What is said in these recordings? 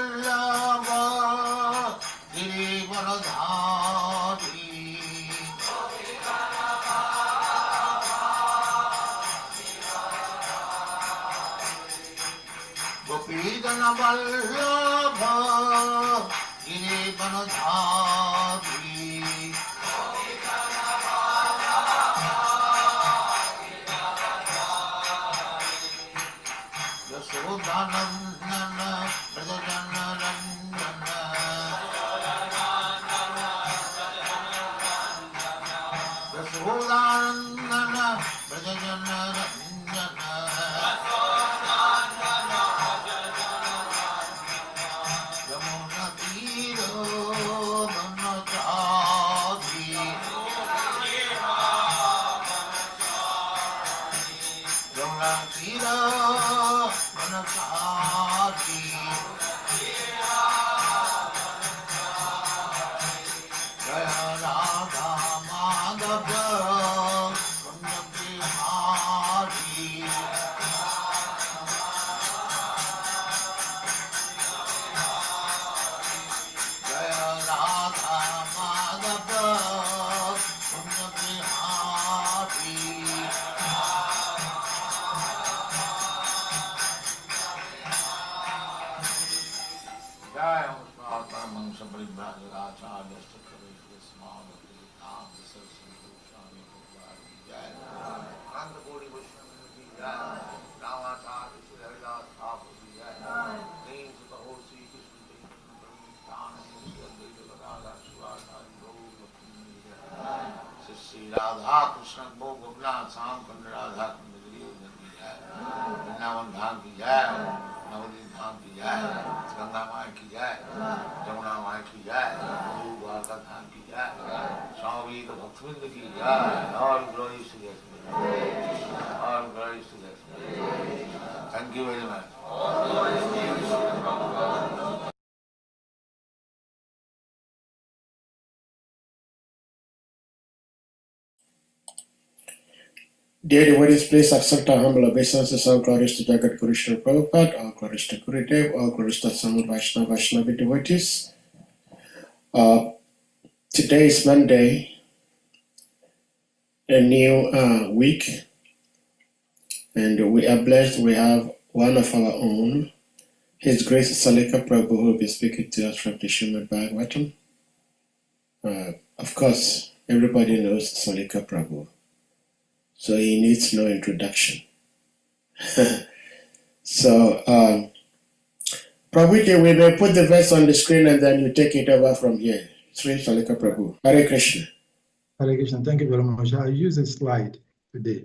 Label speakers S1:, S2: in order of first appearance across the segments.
S1: Vallabha Girivaradhari Gopidana Vallabha Girivaradhari Yasodhanandana Brajajana Randana Yasodhanandana Brajajana Randana Yamuna Tiro Manachadi Yamuna Tiro Manachadi Jaya Radha Madhava Punyabhimari Jaya Radha Madhava Punyabhimari Jaya Mahatma Mansa Paribhajagacharya Stakharishya Smada Tirtham Saraswati Goswami Bhagavati Jaya Ananda Kodi Vaishnava Ki Jaya Ramacharya Sri Haridas Thakur Ki Jaya Names of the whole Sri Krishna Chaitanya Sri Advaita Gadadhar Shivasari Gaur Bhakti Jaya Sri Radha Krishna Bhogavnath Samkand Radha Kundagiri Ki Jaya Vrindavan Dham Ki Jaya Navadvip Dham Ki Jaya Ganga Maya Ki Jai, Jamuna Maya Ki Jai, Guru Dwarka Dham Ki Jai, Swami Bhaktivinoda Ki Jai, all glories to the all glories to the Thank you very much.
S2: Dear devotees, please accept our humble obeisances. All glories to Jagat Guru Sri Prabhupada, all glories to Gurudev, all glories to Samud Vaishnavi devotees. Today is Monday, a new week, and we are blessed. We have one of our own, His Grace SALIKA Prabhu, who will be speaking to us from the Srimad Bhagavatam. Of course, everybody knows SALIKA Prabhu, so he needs no introduction. So, Prabhuji, we may put the verse on the screen and then you take it over from here. Sri SALIKA Prabhu. Hare Krishna.
S3: Hare Krishna. Thank you very much. I'll use a slide today.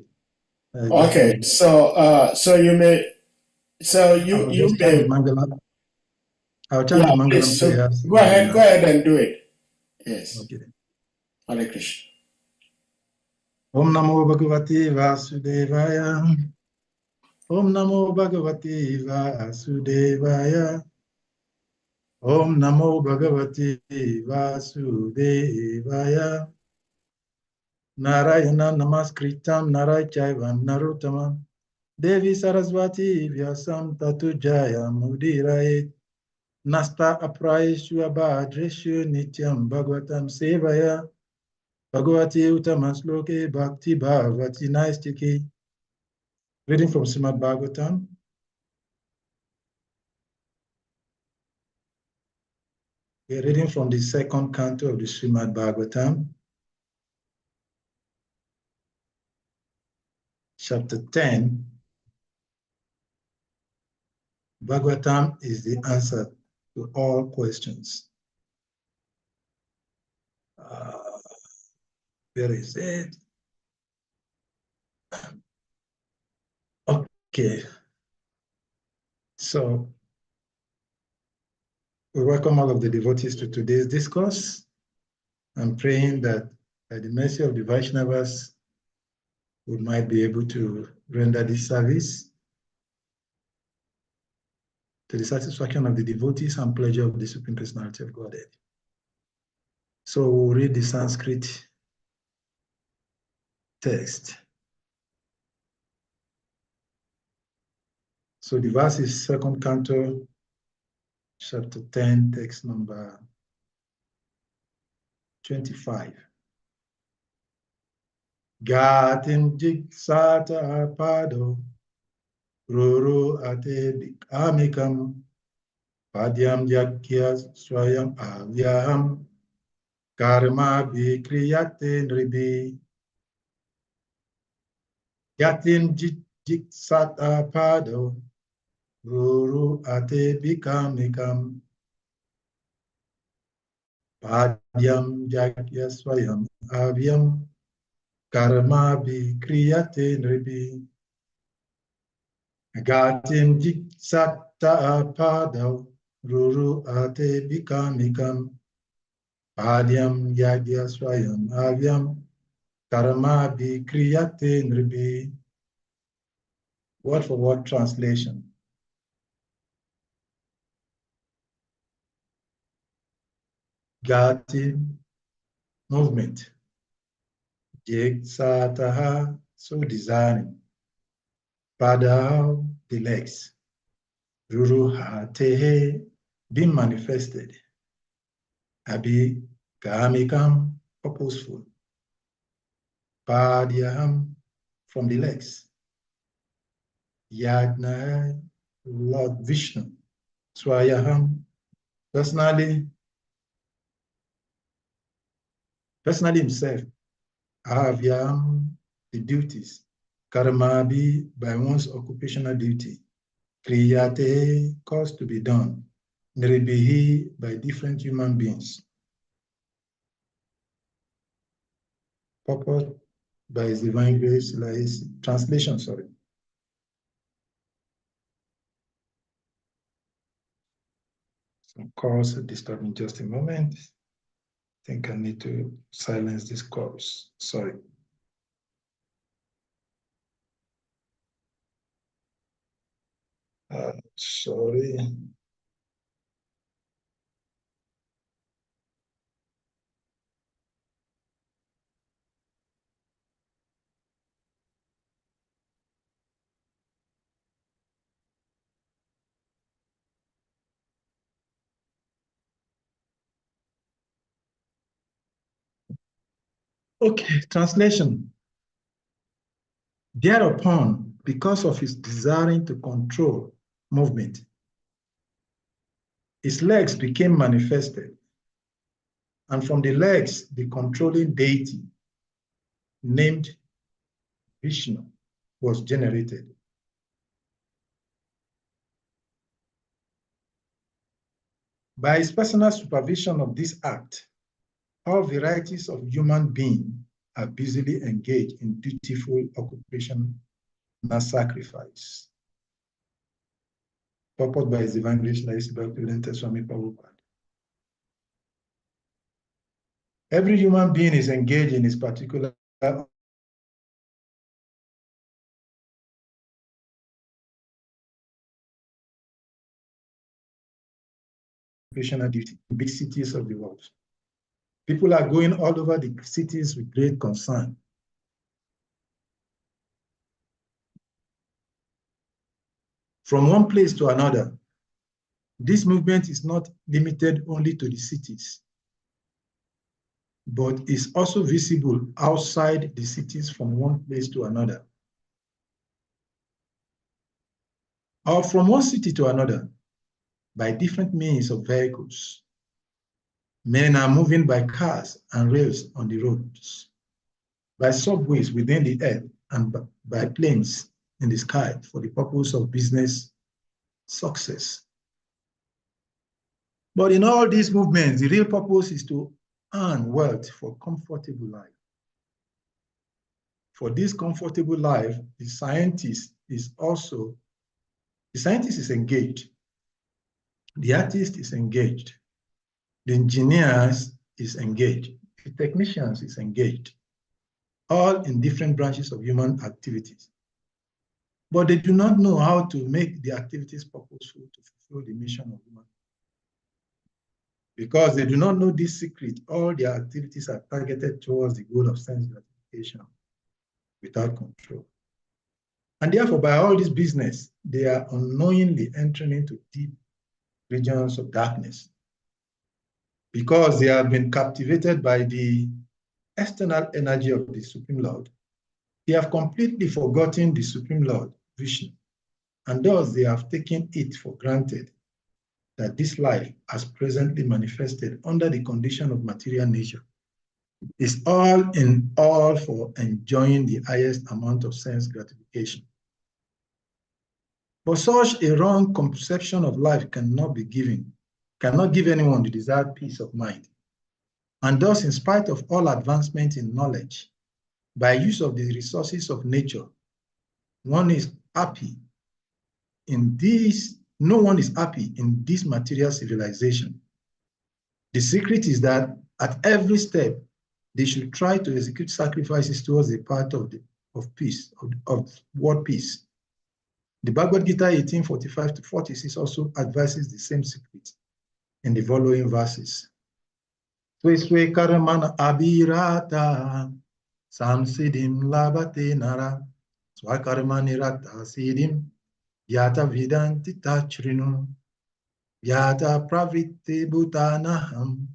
S2: Okay, so you may, so you may.
S3: I'll chant the Mangalam
S2: So
S3: prayers.
S2: go ahead and do it. Yes.
S3: Okay.
S2: Hare Krishna.
S3: Om Namo Bhagavate Vasudevaya. Om Namo Bhagavate Vasudevaya. Om Namo Bhagavate Vasudevaya. Narayana Namaskritam Narayachaivam Narottamam Devi Saraswati Vyasam Tatu Jaya Mudirayet Nasta Apraishu Abhadreshu Nityam Bhagavatam Sevaya Bhagavati Uttamasloke Bhakti Bhagavati Naistiki. Reading from Srimad Bhagavatam. We are reading from the second canto of the Srimad Bhagavatam, chapter 10. Bhagavatam is the answer to all questions. Where is it? Okay. So, we welcome all of the devotees to today's discourse. I'm praying that by the mercy of the Vaishnavas, we might be able to render this service to the satisfaction of the devotees and pleasure of the Supreme Personality of Godhead. So we'll read the Sanskrit text. So the verse is second canto, chapter 10, text number 25. Gatin jiksata pado, ruru ate amikam, padyam yakyas swayam avyaham, karma bikriyate nribi. Gatin jiksata pado, ruru ate bikamikam, padyam yakyas swayam avyam, karma bikriyate nribi. Gatin jiksata pado, ruru ate bikamikam, padyam yagya swayam avyam, karma bikriyate nribi. Word for word translation. Gatin, movement. Jiksataha, so desiring. Pada, the legs. Ruruhatehe, being manifested. Abi, kamikam, purposeful. Padyaham, from the legs. Yagna, Lord Vishnu. Swayaham, personally himself. Avyam, the duties. Karmabi, by one's occupational duty. Kriyate, cause to be done. Nribihi, by different human beings. Purpose by His divine grace, like his translation, sorry. Some calls disturb me just a moment. I think I need to silence this calls. Sorry. Sorry. Okay, translation. Thereupon, because of his desiring to control movement, his legs became manifested, and from the legs, the controlling deity named Vishnu was generated. By his personal supervision of this act, all varieties of human beings are busily engaged in dutiful occupation and sacrifice. Purport by his divine grace, Swami Prabhupada. Every human being is engaged in his particular occupational duty in big cities of the world. People are going all over the cities with great concern. From one place to another, this movement is not limited only to the cities, but is also visible outside the cities from one place to another, or from one city to another by different means of vehicles. Men are moving by cars and rails on the roads, by subways within the earth, and by planes in the sky for the purpose of business success. But in all these movements, the real purpose is to earn wealth for comfortable life. For this comfortable life, the scientist is engaged. The artist is engaged. The engineers is engaged. The technicians is engaged. All in different branches of human activities. But they do not know how to make the activities purposeful to fulfill the mission of human. Because they do not know this secret, all their activities are targeted towards the goal of sense gratification without control. And therefore, by all this business, they are unknowingly entering into deep regions of darkness. Because they have been captivated by the external energy of the Supreme Lord, they have completely forgotten the Supreme Lord, Vishnu, and thus they have taken it for granted that this life, as presently manifested under the condition of material nature, is all in all for enjoying the highest amount of sense gratification. But such a wrong conception of life cannot give anyone the desired peace of mind. And thus, in spite of all advancement in knowledge, by use of the resources of nature, one is happy in this, no one is happy in this material civilization. The secret is that at every step, they should try to execute sacrifices towards the path of peace, of world peace. The Bhagavad Gita 18:45-46 also advises the same secret in the following verses. Swe karamana abhirata samsidim labate nara swakarmani rata siddhim yata vidanti tachrinu yata pravritti bhutanaham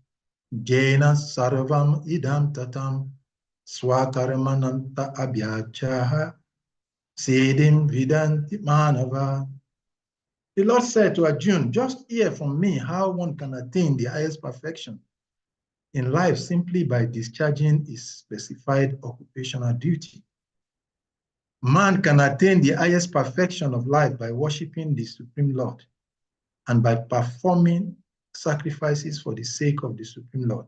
S3: jena sarvam idam tatam swakarmananta abhyachaha siddhim vidanti manava. The Lord said to Arjuna, just hear from me how one can attain the highest perfection in life simply by discharging his specified occupational duty. Man can attain the highest perfection of life by worshiping the Supreme Lord and by performing sacrifices for the sake of the Supreme Lord,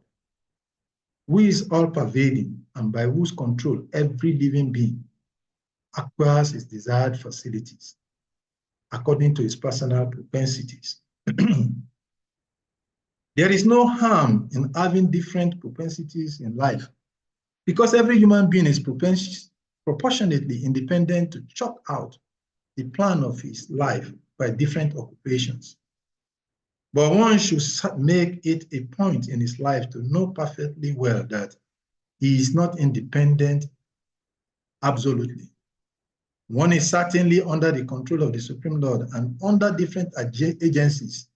S3: who is all-pervading and by whose control every living being acquires his desired facilities according to his personal propensities. There is no harm in having different propensities in life because every human being is proportionately independent to chalk out the plan of his life by different occupations. But one should make it a point in his life to know perfectly well that he is not independent absolutely. One is certainly under the control of the Supreme Lord and under different agencies.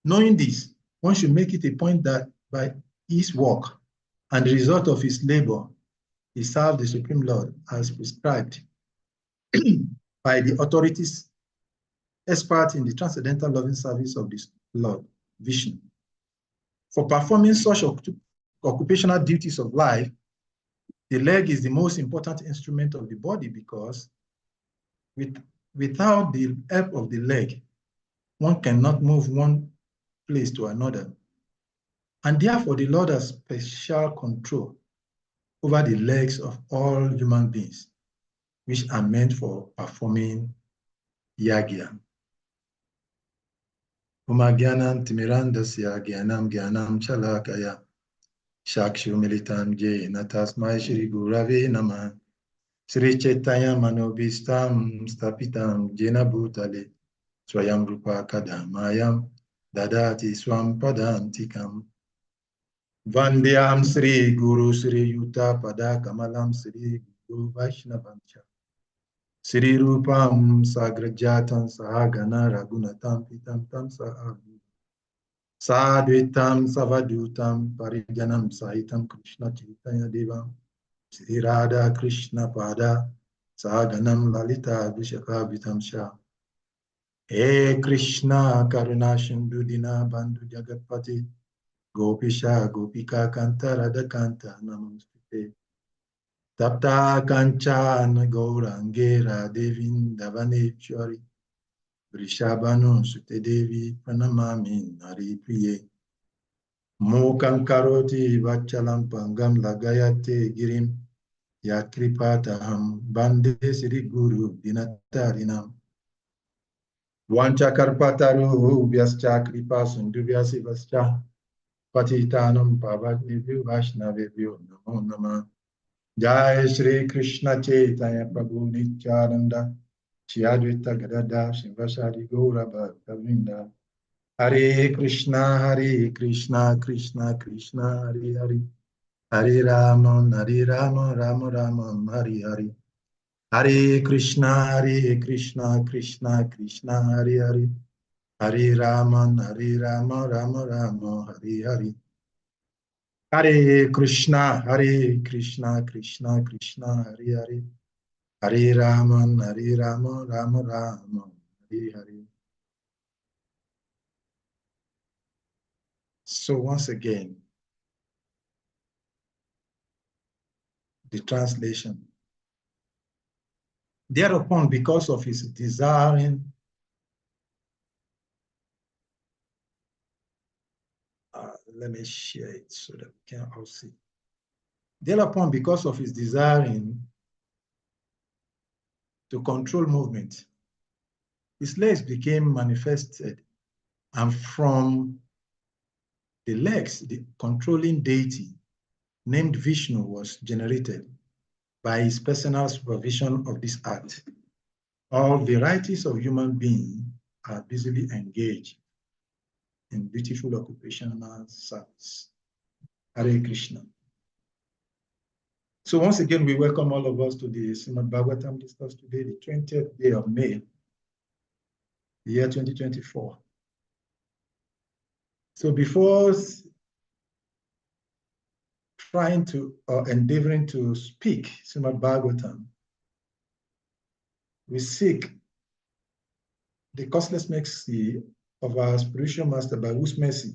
S3: Knowing this, one should make it a point that by his work and the result of his labor, he serves the Supreme Lord as prescribed by the authorities expert in the transcendental loving service of the Lord, Vishnu. For performing such occupational duties of life, the leg is the most important instrument of the body because without the help of the leg, one cannot move one place to another. And therefore, the Lord has special control over the legs of all human beings, which are meant for performing yagya. Umagyanam timirandasya gyanam gyanam chalakaya shakshu militam jena tasmai shri gurave namah Sri Chaitanya manobhistam stapitam jena bhutale swayam rupa kadamayam dadati swam padantikam Vandyam Sri Guru Sri Yuta Pada Kamalam Sri Guru Vaishnavancha Sri Rupam Sagrajatam Sahagana Ragunatam Pitam Tam Sahavi Sadvitam Savadutam Parijanam Sahitam Krishna Chaitanya Devam Sri Radha Krishna Pada Sahaganam Lalita Vishakhavitam Shah He Krishna Karuna Sindhu Dina Bandhu Jagatpati Gopisha Gopika Kanta Radha Kanta Namaste Tapta Kanchana Gaurangera Devin Davanechari Vrishabhanu Sute Devi Pranamami Nari Priye Mokam Karoti Vachalam Pangam Lagayate Girim Yakripataham Bande Sri Guru Dinatarinam Vanchakarpataru Vyascha Kripa Sundhuvyasi Vascha Patitanam Pavatnivyu Vaishnavibhyo Namo Namah Jai Shri Krishna Chaitanya Prabhu Nityananda Shri Advaita Gadadhar Srivasadi Gaura Bhaktavrinda Hare Krishna Krishna Krishna Hare Hare Hare Rama Rama Hare Hare Hare Krishna Krishna Krishna Hare Hare Hare Rama, Rama Rama, Hare Hare. Hare Krishna, Krishna Krishna, Hare Hare. Hare Rama, Rama Rama, Hare Hare. So once again, the translation. Thereupon, because of his desiring, let me share it so that we can all see. Thereupon, because of his desiring to control movement, his legs became manifested, and from the legs, the controlling deity named Vishnu was generated by his personal supervision of this act. All varieties of human beings are busily engaged in beautiful occupational service. Hare Krishna. So once again, we welcome all of us to the Srimad Bhagavatam discussed today, the 20th day of May, the year 2024. So before trying to, or endeavoring to speak Srimad Bhagavatam, we seek the causeless mercy of our spiritual master, by whose mercy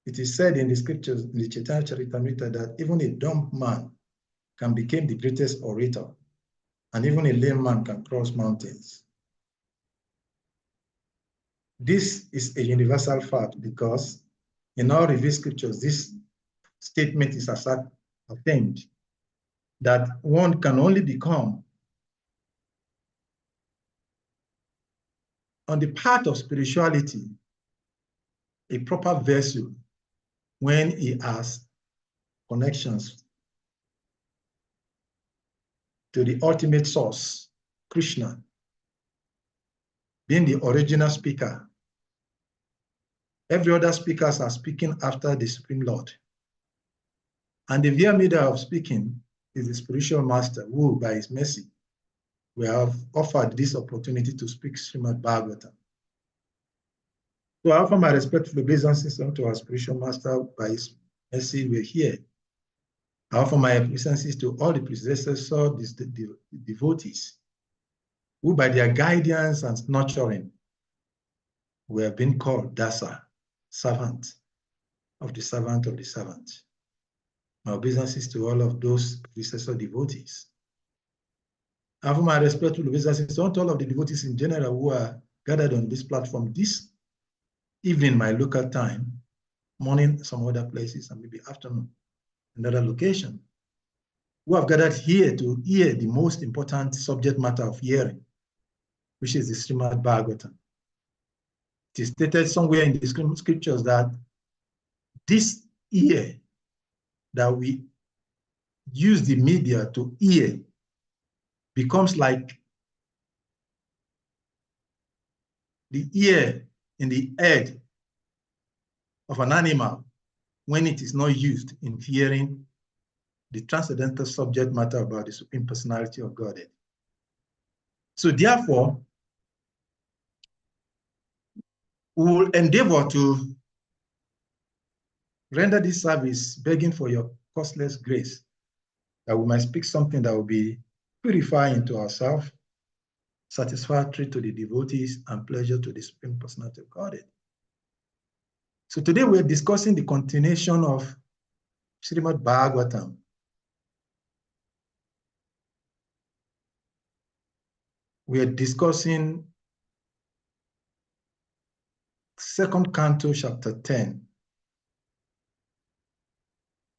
S3: it is said in the scriptures, in the Chaitanya Charitamrita, that even a dumb man can become the greatest orator, and even a lame man can cross mountains. This is a universal fact because in all revealed scriptures, this statement is affirmed that one can only become on the path of spirituality a proper vessel when he has connections to the ultimate source, Krishna, being the original speaker. Every other speakers are speaking after the Supreme Lord. And the via media of speaking is the spiritual master who, by his mercy, we have offered this opportunity to speak Srimad Bhagavatam. So I offer my respectful obeisances to our spiritual master. By his mercy, we're here. I offer my obeisances to all the predecessors, the devotees, who by their guidance and nurturing, we have been called Dasa, servant of the servant of the servant. My obeisances to all of those predecessor devotees. I offer my respectful obeisances to all of the devotees in general who are gathered on this platform this evening, my local time, morning, some other places, and maybe afternoon, another location, who have gathered here to hear the most important subject matter of hearing, which is the Srimad Bhagavatam. It is stated somewhere in the scriptures that this ear that we use the media to hear becomes like the ear in the head of an animal when it is not used in hearing the transcendental subject matter about the Supreme Personality of Godhead. So therefore, we will endeavor to render this service begging for your costless grace, that we might speak something that will be purifying to ourselves, satisfactory to the devotees, and pleasure to the Supreme Personality of Godhead. So today we're discussing the continuation of Srimad Bhagavatam. We are discussing second canto, chapter 10.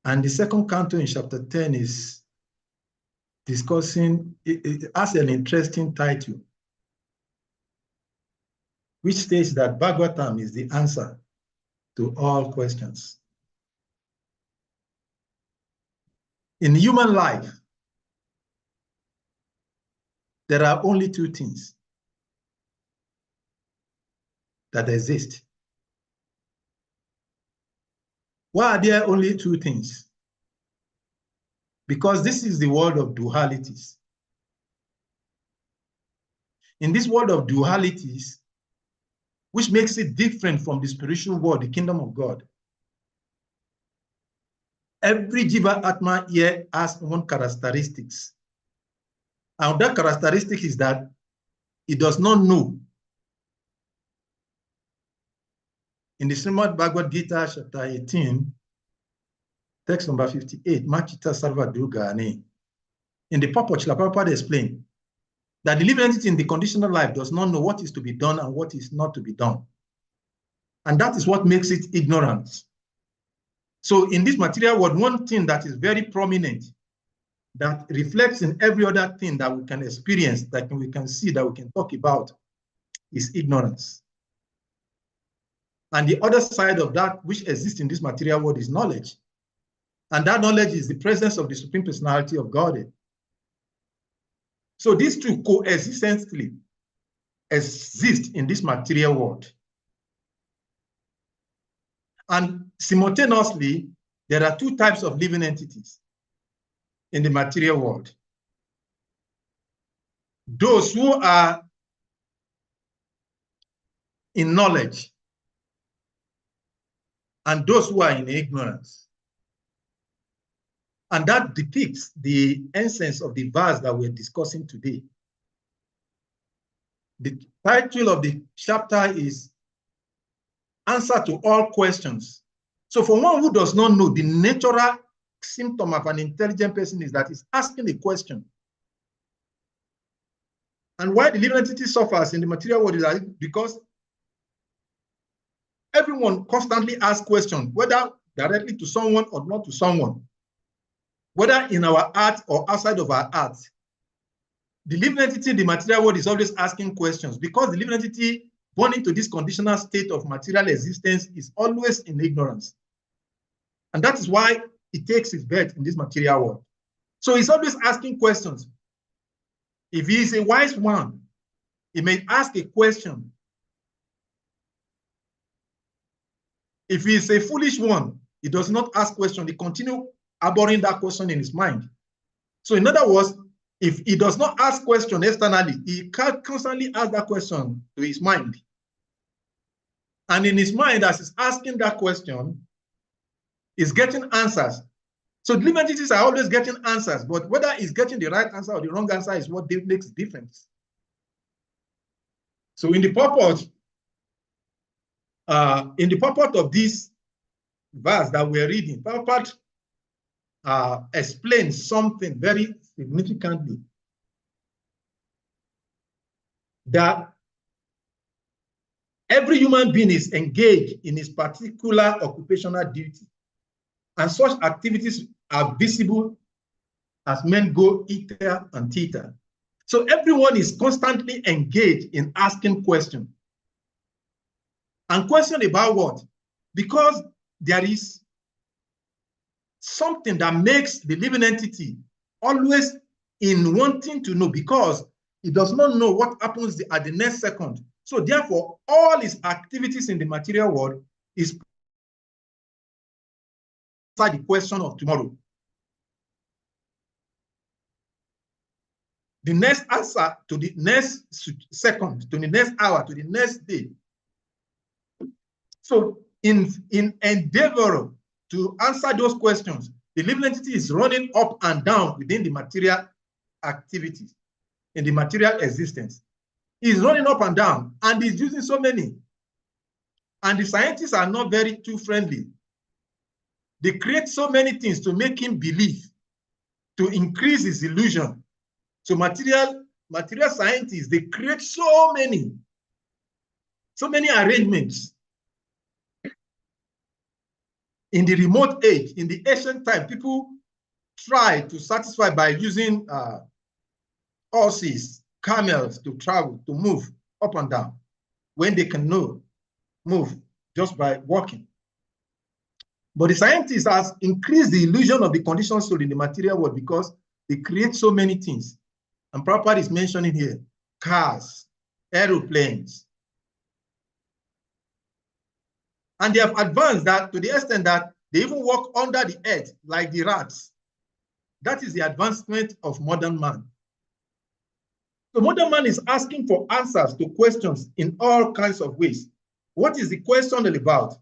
S3: And the second canto in chapter 10 is discussing, it has an interesting title, which states that Bhagavatam is the answer to all questions. In human life, there are only two things that exist. Why are there only two things? Because this is the world of dualities. in this world of dualities, which makes it different from the spiritual world, the kingdom of God. Every Jiva Atma here has one characteristics. And that characteristic is that it does not know. In the Srimad Bhagavad Gita, chapter 18, text number 58, Machita Sarva Dugani. In the purport, Srila Prabhupada explained that the living entity in the conditional life does not know what is to be done and what is not to be done. And that is what makes it ignorance. So in this material world, one thing that is very prominent, that reflects in every other thing that we can experience, that we can see, that we can talk about, is ignorance. And the other side of that which exists in this material world is knowledge. And that knowledge is the presence of the Supreme Personality of Godhead. So these two coexistently exist in this material world. And simultaneously, there are two types of living entities in the material world. Those who are in knowledge and those who are in ignorance. And that depicts the essence of the verse that we're discussing today. The title of the chapter is Answer to All Questions. So for one who does not know, the natural symptom of an intelligent person is that he's asking a question. And why the living entity suffers in the material world is that because everyone constantly asks questions, whether directly to someone or not to someone, whether in our art or outside of our art. The living entity in the material world is always asking questions because the living entity born into this conditional state of material existence is always in ignorance. And that is why it takes its birth in this material world. So he's always asking questions. If he is a wise one, he may ask a question. If he is a foolish one, he does not ask questions. He continues harboring that question in his mind. So in other words, if he does not ask questions externally, he can constantly ask that question to his mind. And in his mind, as he's asking that question, he's getting answers. So living entities are always getting answers, but whether he's getting the right answer or the wrong answer is what makes the difference. So in the purport of this verse that we're reading, purport explains something very significantly, that every human being is engaged in his particular occupational duty, and such activities are visible as men go hither and thither. So everyone is constantly engaged in asking questions. And question about what? Because there is something that makes the living entity always in wanting to know, because he does not know what happens at the next second. So therefore, all his activities in the material world is the question of tomorrow. The next answer to the next second, to the next hour, to the next day. So in endeavor to answer those questions, the living entity is running up and down within the material activities, in the material existence. He's running up and down, and he's using so many. And the scientists are not very too friendly. They create so many things to make him believe, to increase his illusion. So material scientists, they create so many arrangements. In the remote age, in the ancient time, people try to satisfy by using horses, camels to travel, to move up and down, when they can move just by walking. But the scientists has increased the illusion of the conditioned soul in the material world because they create so many things. And Prabhupada is mentioning here cars, aeroplanes. And they have advanced that to the extent that they even walk under the earth like the rats. That is the advancement of modern man. So modern man is asking for answers to questions in all kinds of ways. What is the question all about?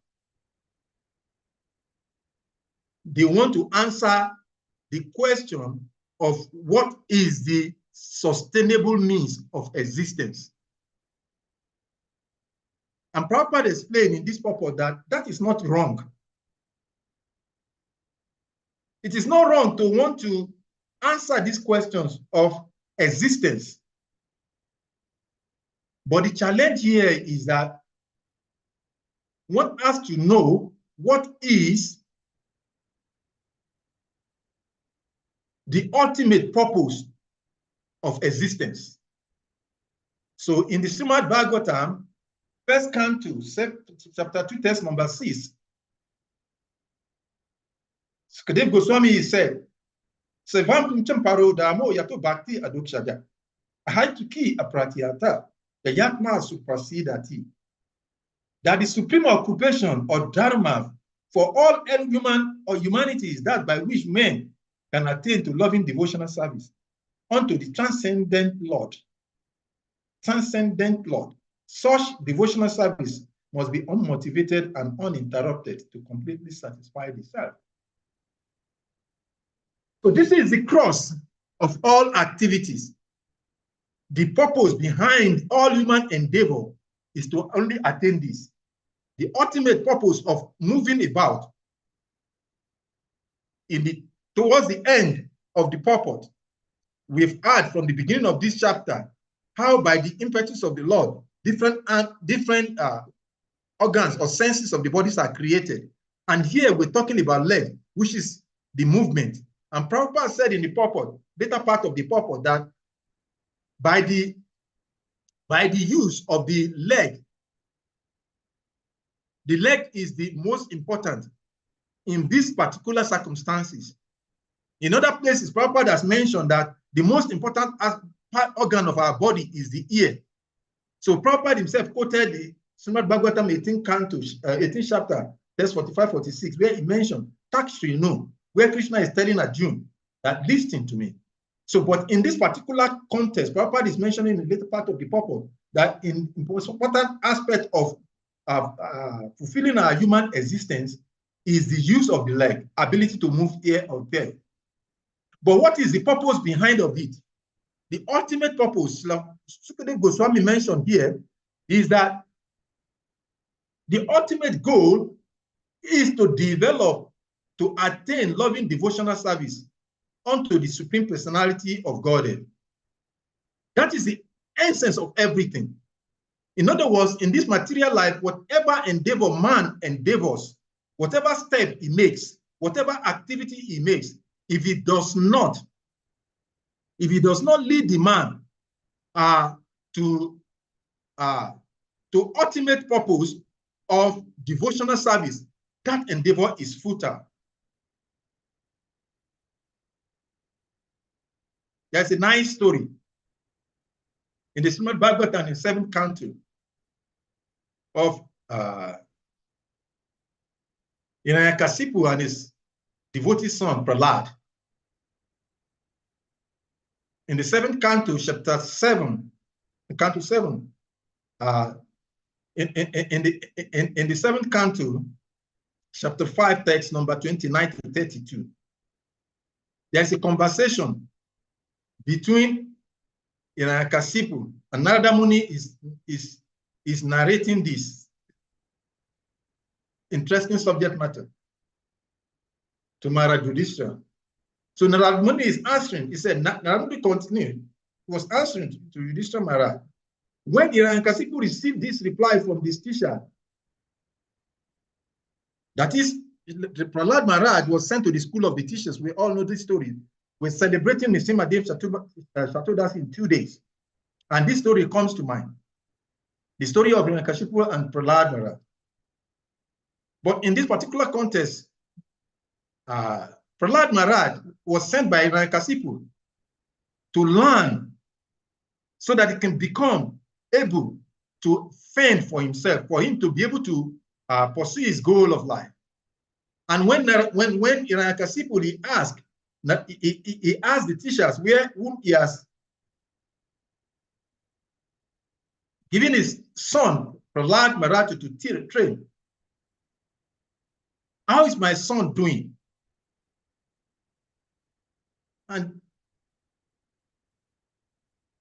S3: They want to answer the question of what is the sustainable means of existence. And Prabhupada explained in this purport that that is not wrong. It is not wrong to want to answer these questions of existence. But the challenge here is that one has to know what is the ultimate purpose of existence. So in the Srimad Bhagavatam, first canto, chapter 2, text number 6, Sukadev Goswami said, Sevam Champaro Damo Yato Bhakti Adokshaja, Ahaituki Apratyata, the Yatma Suprasidati. That the supreme occupation or dharma for all human or humanity is that by which men can attain to loving devotional service unto the transcendent Lord. Transcendent Lord. Such devotional service must be unmotivated and uninterrupted to completely satisfy the self. So this is the cross of all activities. The purpose behind all human endeavor is to only attain this. The ultimate purpose of moving about towards the end of the purport, we've heard from the beginning of this chapter how by the impetus of the Lord, different organs or senses of the bodies are created. And here we're talking about leg, which is the movement. And Prabhupada said in the purport, later part of the purport, that by the use of the leg is the most important in these particular circumstances. In other places, Prabhupada has mentioned that the most important organ of our body is the ear. So Prabhupada himself quoted the Srimad Bhagavatam 18 chapter, text 45-46, where he mentioned Takshrinu, where Krishna is telling Arjuna that listen to me. So, but in this particular context, Prabhupada is mentioning in the later part of the purport that in most important aspect of fulfilling our human existence is the use of the leg, ability to move here or there. But what is the purpose behind of it? The ultimate purpose, like Sukadev Goswami mentioned here, is that the ultimate goal is to develop, to attain loving devotional service unto the Supreme Personality of Godhead. That is the essence of everything. In other words, in this material life, whatever endeavor man endeavors, whatever step he makes, whatever activity he makes, if it does not lead the man to ultimate purpose of devotional service, that endeavor is futile. There's a nice story in the Srimad Bhagavatam in 7th canto of Hiranyakasipu and his devotee son Prahlad. In the 7th canto, chapter 7, canto 7, in the 7th canto, chapter 5, text number 29 to 32, there's a conversation between Hiranyakasipu and Narada Muni is narrating this interesting subject matter to Maharaj Yudhishthira. So Narada Muni is answering. He said, Narada Muni continued. He was answering to Yudhishthira Maharaj. When Hiranyakasipu received this reply from this teacher, that is, the Prahlad Maharaj was sent to the school of the teachers. We all know this story. We're celebrating Nrsimhadev Chaturdashi in 2 days. And this story comes to mind. The story of Hiranyakasipu and Prahlad Maharaj. But in this particular context, Prahlad Maharaj was sent by Hiranyakasipu to learn so that he can become able to fend for himself, for him to be able to pursue his goal of life. And when Hiranyakasipu he asked the teachers whom he has giving his son, Prahlad Maharaj, to train. How is my son doing? And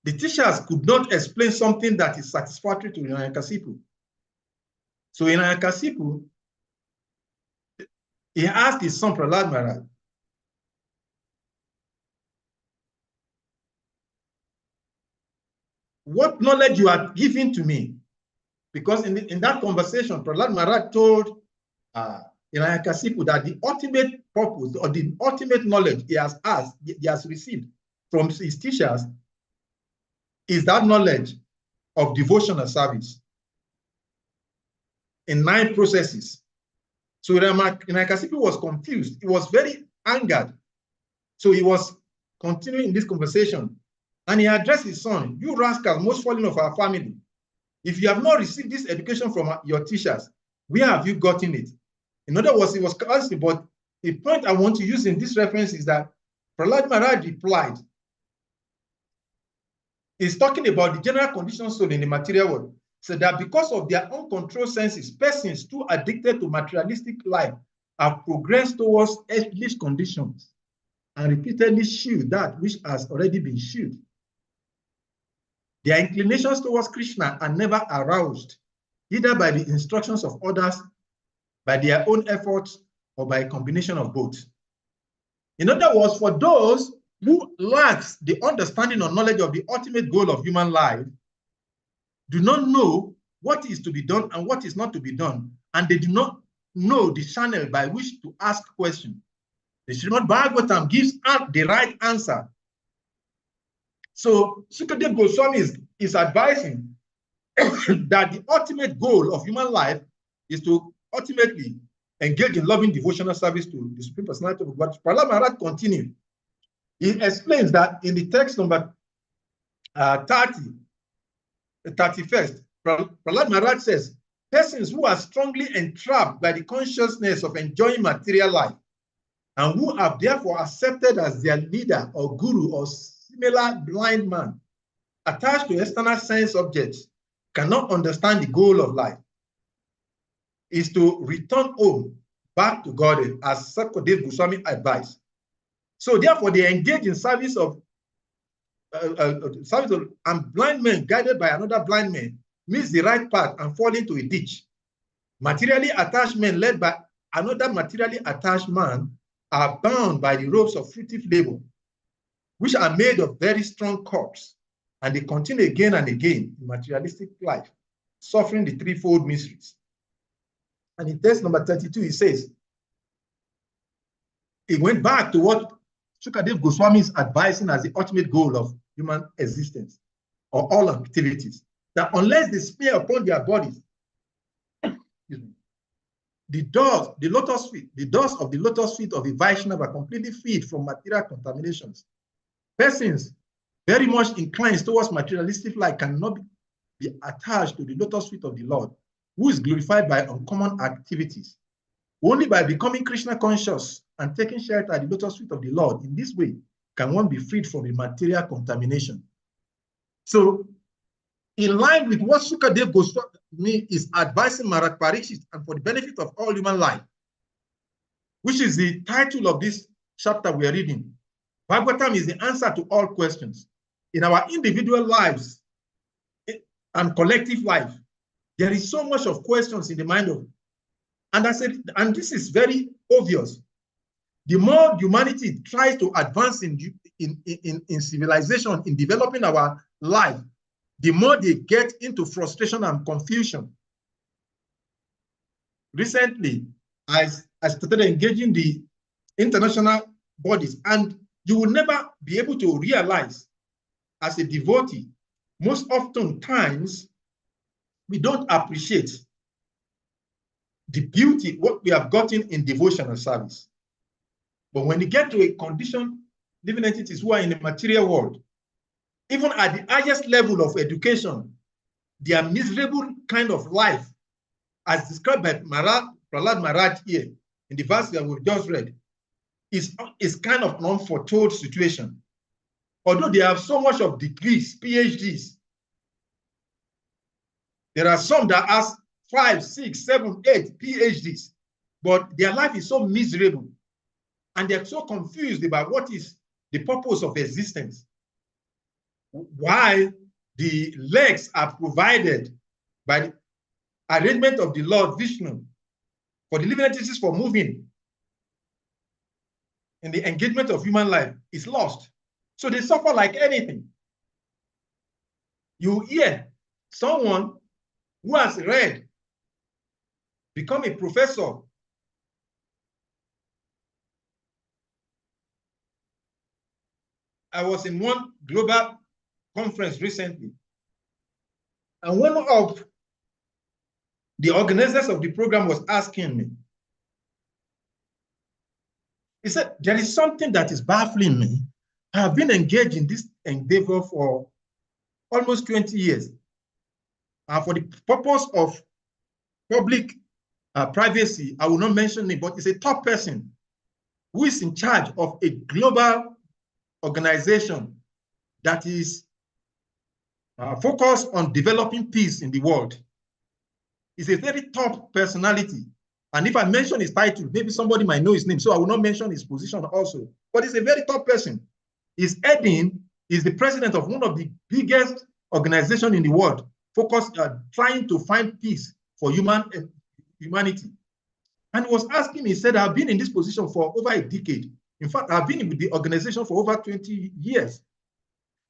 S3: the teachers could not explain something that is satisfactory to Hiranyakasipu. So Hiranyakasipu, he asked his son Prahlad Maharaj, what knowledge you are giving to me? Because in that conversation, Prahlad Maharaj told Hiranyakasipu that the ultimate purpose or the ultimate knowledge he has received from his teachers is that knowledge of devotional service in 9 processes. So Hiranyakasipu was confused. He was very angered. So he was continuing this conversation. And he addressed his son, you rascal, most fallen of our family. If you have not received this education from your teachers, where have you gotten it? In other words, he was asking, but the point I want to use in this reference is that Prahlad Maharaj replied, he's talking about the general condition soul in the material world. So that because of their uncontrolled senses, persons too addicted to materialistic life have progressed towards hellish conditions and repeatedly shield that which has already been shielded. Their inclinations towards Krishna are never aroused, either by the instructions of others, by their own efforts, or by a combination of both. In other words, for those who lack the understanding or knowledge of the ultimate goal of human life, do not know what is to be done and what is not to be done, and they do not know the channel by which to ask questions. The Srimad Bhagavatam gives the right answer. So Sukadev Goswami is advising that the ultimate goal of human life is to ultimately engage in loving devotional service to the Supreme Personality of God. Prahlad Maharaj continued. He explains that in the text number 31st, Prahlad Maharaj says, persons who are strongly entrapped by the consciousness of enjoying material life and who have therefore accepted as their leader or guru or similar blind man attached to external sense objects cannot understand the goal of life is to return home back to God, as Sukadev Goswami advised. So therefore they engage in service of and blind men guided by another blind man miss the right path and fall into a ditch. Materially attached men led by another materially attached man are bound by the ropes of fruitive labor, which are made of very strong cords, and they continue again and again in materialistic life, suffering the threefold miseries. And in text number 32, he says, he went back to what Sukadev Goswami is advising as the ultimate goal of human existence or all activities, that unless they smear upon their bodies the dust of the lotus feet of a Vaishnava are completely freed from material contaminations. Persons very much inclined towards materialistic life cannot be attached to the lotus feet of the Lord, who is glorified by uncommon activities. Only by becoming Krishna conscious and taking shelter at the lotus feet of the Lord in this way can one be freed from the material contamination. So, in line with what Sukadev Goswami is advising Maharaj Parikshit and for the benefit of all human life, which is the title of this chapter we are reading, Bhagavatam is the answer to all questions. In our individual lives and collective life, there is so much of questions in the mind of, and I said, and this is very obvious. The more humanity tries to advance in civilization, in developing our life, the more they get into frustration and confusion. Recently, I started engaging the international bodies, and you will never be able to realize as a devotee, most often times, we don't appreciate the beauty, what we have gotten in devotional service. But when you get to a condition, living entities who are in the material world, even at the highest level of education, their miserable kind of life, as described by Prahlad Maharaj here in the verse that we've just read, is kind of an unforetold situation. Although they have so much of degrees, PhDs, There are some that has 5, 6, 7, 8 PhDs, but their life is so miserable, and they're so confused about what is the purpose of existence. Why the legs are provided by the arrangement of the Lord Vishnu for the living entities for moving in the engagement of human life is lost. So they suffer like anything. You hear someone who has read, become a professor, I was in one global conference recently, and one of the organizers of the program was asking me, he said, there is something that is baffling me. I have been engaged in this endeavor for almost 20 years. For the purpose of public privacy, I will not mention it, but it's a top person who is in charge of a global organization that is focused on developing peace in the world. He's a very top personality. And if I mention his title, maybe somebody might know his name, so I will not mention his position also. But he's a very top person. He's the president of one of the biggest organizations in the world, focused on trying to find peace for humanity. And he was asking me, he said, I've been in this position for over a decade. In fact, I've been with the organization for over 20 years.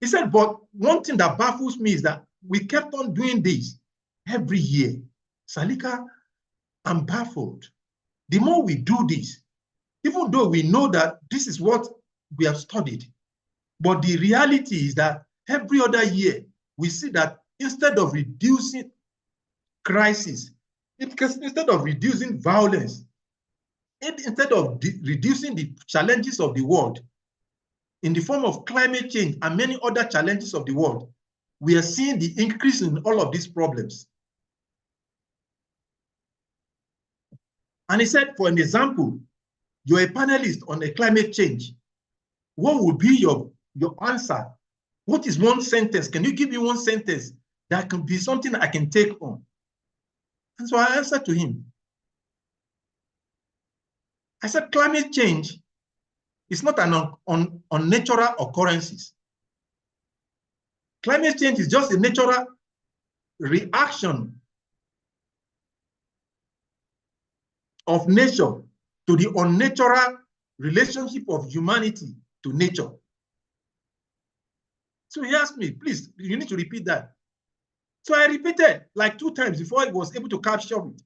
S3: He said, but one thing that baffles me is that we kept on doing this every year. SALIKA, I'm baffled. The more we do this, even though we know that this is what we have studied, but the reality is that every other year, we see that instead of reducing crisis, instead of reducing violence, instead of reducing the challenges of the world in the form of climate change and many other challenges of the world, we are seeing the increase in all of these problems. And he said, for an example, you're a panelist on a climate change. What would be your answer? What is one sentence? Can you give me one sentence that can be something I can take on? And so I answered to him. I said, climate change is not an unnatural occurrence. Climate change is just a natural reaction of nature to the unnatural relationship of humanity to nature. So he asked me, please, you need to repeat that. So I repeated like 2 times before I was able to capture it.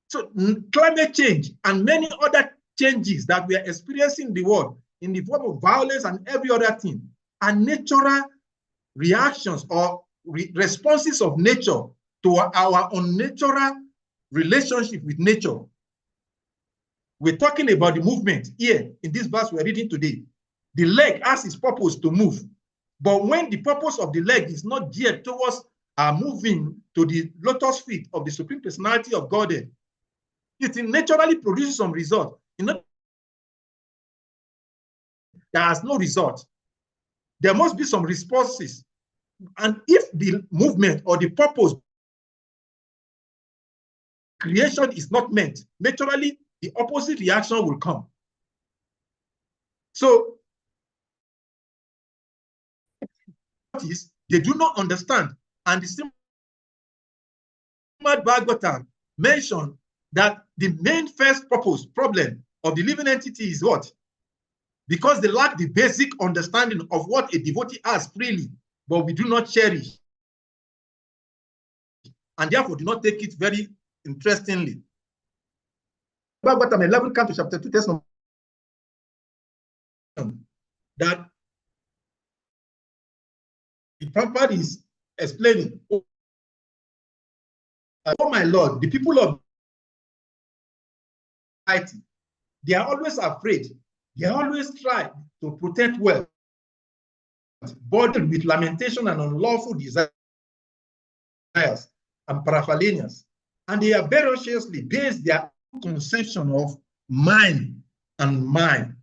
S3: So climate change and many other changes that we are experiencing in the world in the form of violence and every other thing are natural reactions or responses of nature to our unnatural relationship with nature. We're talking about the movement here in this verse we're reading today. The leg has its purpose to move. But when the purpose of the leg is not geared towards moving to the lotus feet of the Supreme Personality of Godhead, it naturally produces some result. There has no result. There must be some responses. And if the movement or the purpose creation is not meant, naturally the opposite reaction will come. So they do not understand. And the Srimad Bhagavatam mentioned that the main first problem of the living entity is what? Because they lack the basic understanding of what a devotee has freely, but we do not cherish. And therefore do not take it very interestingly. Bhagavatam 11 comes to chapter 2, text number that the Prabhupada is explaining, oh my Lord, the people of society, they are always afraid. They always try to protect wealth, burdened with lamentation and unlawful desires and paraphernalias. And they are very anxiously based their conception of mind and mind.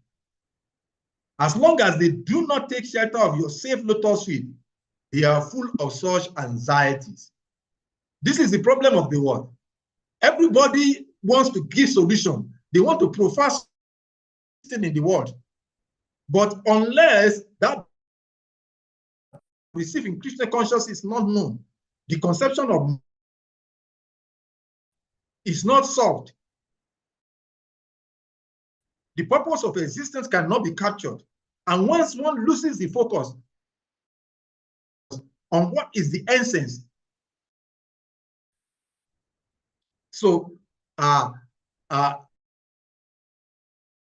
S3: As long as they do not take shelter of your safe lotus feet, they are full of such anxieties. This is the problem of the world. Everybody wants to give solution. They want to profile something in the world. But unless that receiving Christian consciousness is not known, the conception of is not solved. The purpose of existence cannot be captured. And once one loses the focus on what is the essence, so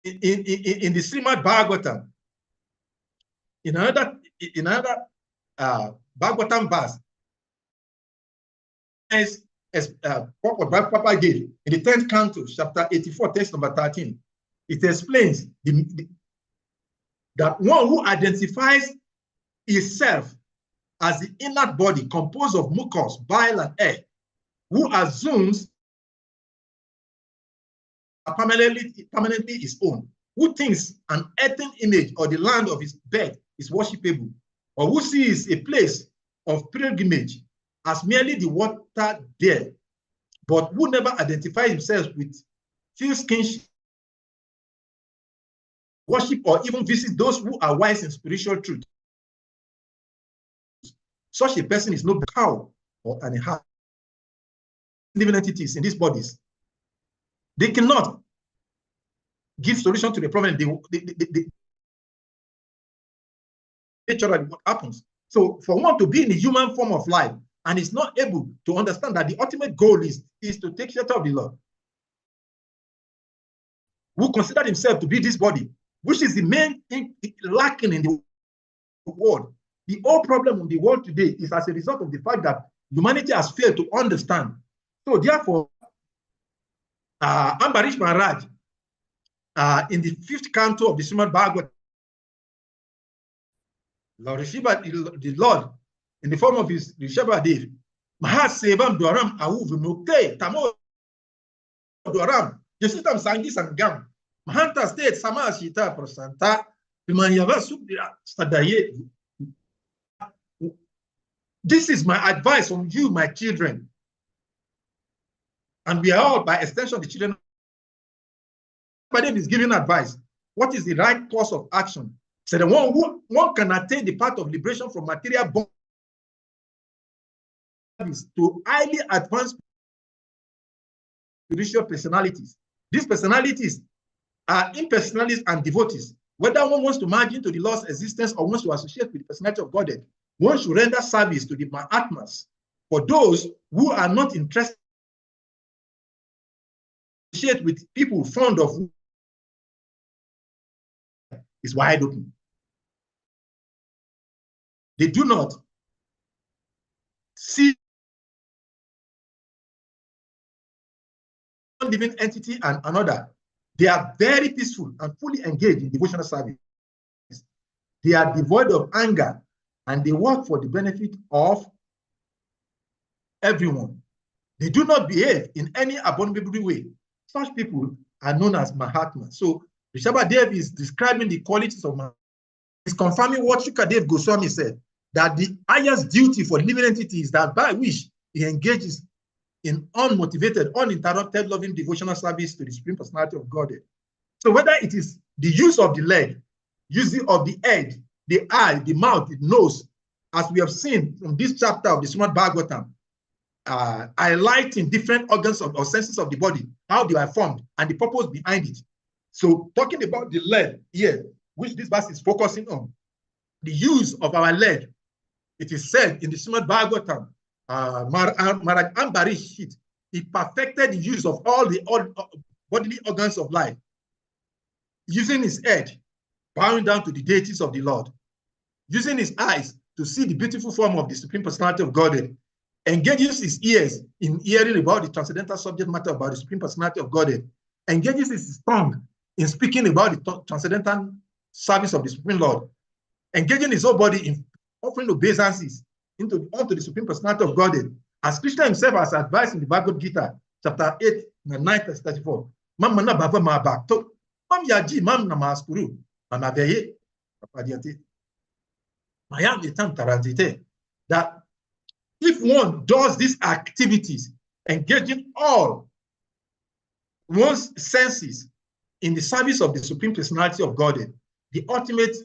S3: in the Srimad Bhagavatam, in another Bhagavatam verse, as Papa gave in the 10th canto, chapter 84, text number 13, it explains that one who identifies himself as the inert body composed of mucus, bile, and air, who assumes permanently his own, who thinks an earthen image or the land of his birth is worshipable, or who sees a place of pilgrimage as merely the water there, but who never identifies himself with feels kinship, worship, or even visit those who are wise in spiritual truth. Such a person is no cow or an half living entities in these bodies. They cannot give solution to the problem. Naturally, what happens? So for one to be in the human form of life and is not able to understand that the ultimate goal is to take shelter of the Lord, who considered himself to be this body, which is the main thing lacking in the world. The whole problem in the world today is as a result of the fact that humanity has failed to understand. So therefore, Ambarish Maharaj, in the 5th canto of the Srimad Bhagavatam, Lord Rishabha, the Lord, in the form of his Rishabha Dev, Mahasevam Dwaram Ahu Vimukte Tamo Dwaram, Jesitam Sangi Sangam, Mahanta State Sama Shita Prasanta, Vimanyava Subdira Stadaye. This is my advice from you, my children. And we are all, by extension, the children. Everybody is giving advice. What is the right course of action? So the one can attain the path of liberation from material bodies to highly advanced spiritual personalities. These personalities are impersonalists and devotees. Whether one wants to merge into the Lord's existence or wants to associate with the personality of Godhead, one should render service to the Mahatmas. For those who are not interested, associate with people fond of is wide open. They do not see one living entity and another. They are very peaceful and fully engaged in devotional service. They are devoid of anger and they work for the benefit of everyone. They do not behave in any abominable way. Such people are known as Mahatmas. So Rishabha Dev is describing the qualities of Mahatma. He's confirming what Shukadev Goswami said, that the highest duty for living entity is that by which he engages in unmotivated, uninterrupted, loving devotional service to the Supreme Personality of Godhead. So whether it is the use of the leg, using of the head, the eye, the mouth, the nose, as we have seen from this chapter of the Srimad Bhagavatam, highlighting different organs or senses of the body, how they are formed, and the purpose behind it. So talking about the leg here, which this verse is focusing on, the use of our leg, it is said in the Srimad Bhagavatam, Maharaj Ambarish, he perfected the use of all the bodily organs of life, using his head, bowing down to the deities of the Lord, using his eyes to see the beautiful form of the Supreme Personality of Godhead, engages his ears in hearing about the transcendental subject matter about the Supreme Personality of Godhead, engages his tongue in speaking about the transcendental service of the Supreme Lord, engaging his whole body in offering obeisances unto the Supreme Personality of Godhead, as Krishna himself has advised in the Bhagavad Gita, chapter 8, 9, verse 34. That if one does these activities, engaging all one's senses in the service of the Supreme Personality of Godhead, the ultimate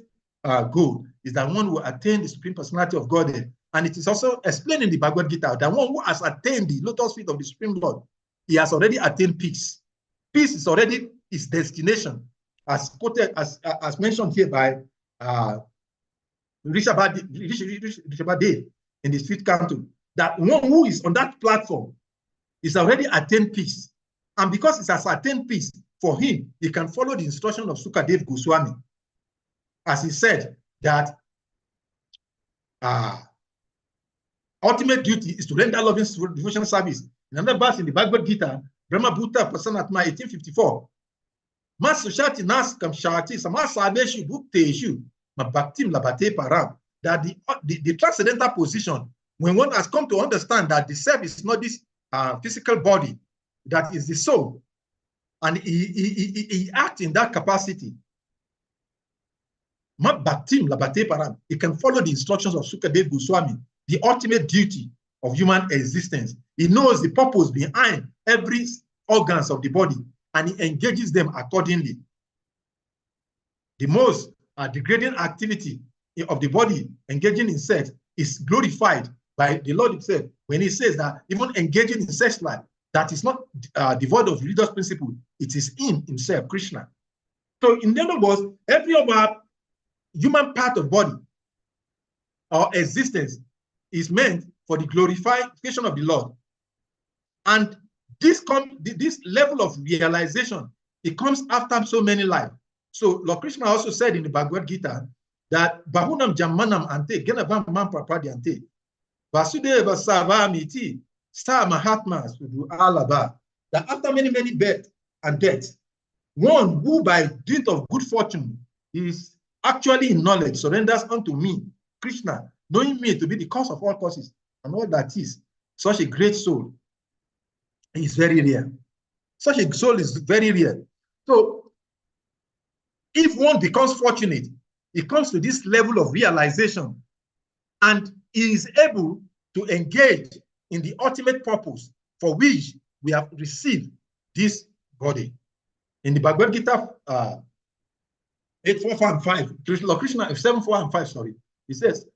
S3: goal is that one will attain the Supreme Personality of Godhead. And it is also explained in the Bhagavad Gita that one who has attained the lotus feet of the Supreme Lord, he has already attained peace. Peace is already his destination, as quoted, as mentioned here by Rishabhadeva in the fifth canto, that one who is on that platform is already attained peace. And because it has attained peace, for him, he can follow the instruction of Sukadeva Goswami, as he said that ultimate duty is to render loving devotional service. In another verse in the Bhagavad Gita, Brahma Bhutta Prasanatma 1854, Masushati Naskam Shati Samasabeshu Bhukteshu Mabhaktim Labate Param, that the transcendental position, when one has come to understand that the self is not this physical body, that is the soul, and he acts in that capacity, Mabhaktim Labate Param, he can follow the instructions of Sukadeva Goswami, the ultimate duty of human existence. He knows the purpose behind every organs of the body, and he engages them accordingly. The most degrading activity of the body, engaging in sex, is glorified by the Lord himself when he says that even engaging in sex life, that is not devoid of religious principle, it is in himself, Krishna. So in other words, every of our human part of body or existence is meant for the glorification of the Lord. And this level of realization, it comes after so many lives. So Lord Krishna also said in the Bhagavad Gita that Bahunam Jammanam Ante, Genavam Man Prapadi Ante, Vasudeva Savamiti, Star Mahatma Sudu Alaba, that after many births and deaths, one who by dint of good fortune is actually in knowledge surrenders unto me, Krishna, knowing me to be the cause of all causes and all that is, such a great soul is very rare. Such a soul is very rare. So if one becomes fortunate, it comes to this level of realization and is able to engage in the ultimate purpose for which we have received this body. In the Bhagavad Gita 8:4 and 5, Lord Krishna 7:4 and 5, sorry, he says,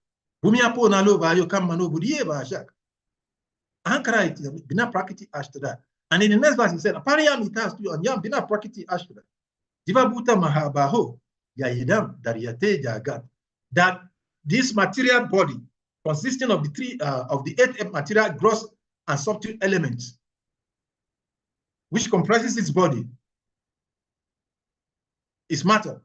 S3: Bhumiyapo nalo vayo kamano budiye vashak. Ankara bina prakriti ashtada. And in the next verse he said, Apariyam itas tu anyam bina prakriti ashtada. Divabhuta mahabaho yayidam daryate jagat. That this material body, consisting of the eight material gross and subtle elements, which comprises its body, is matter.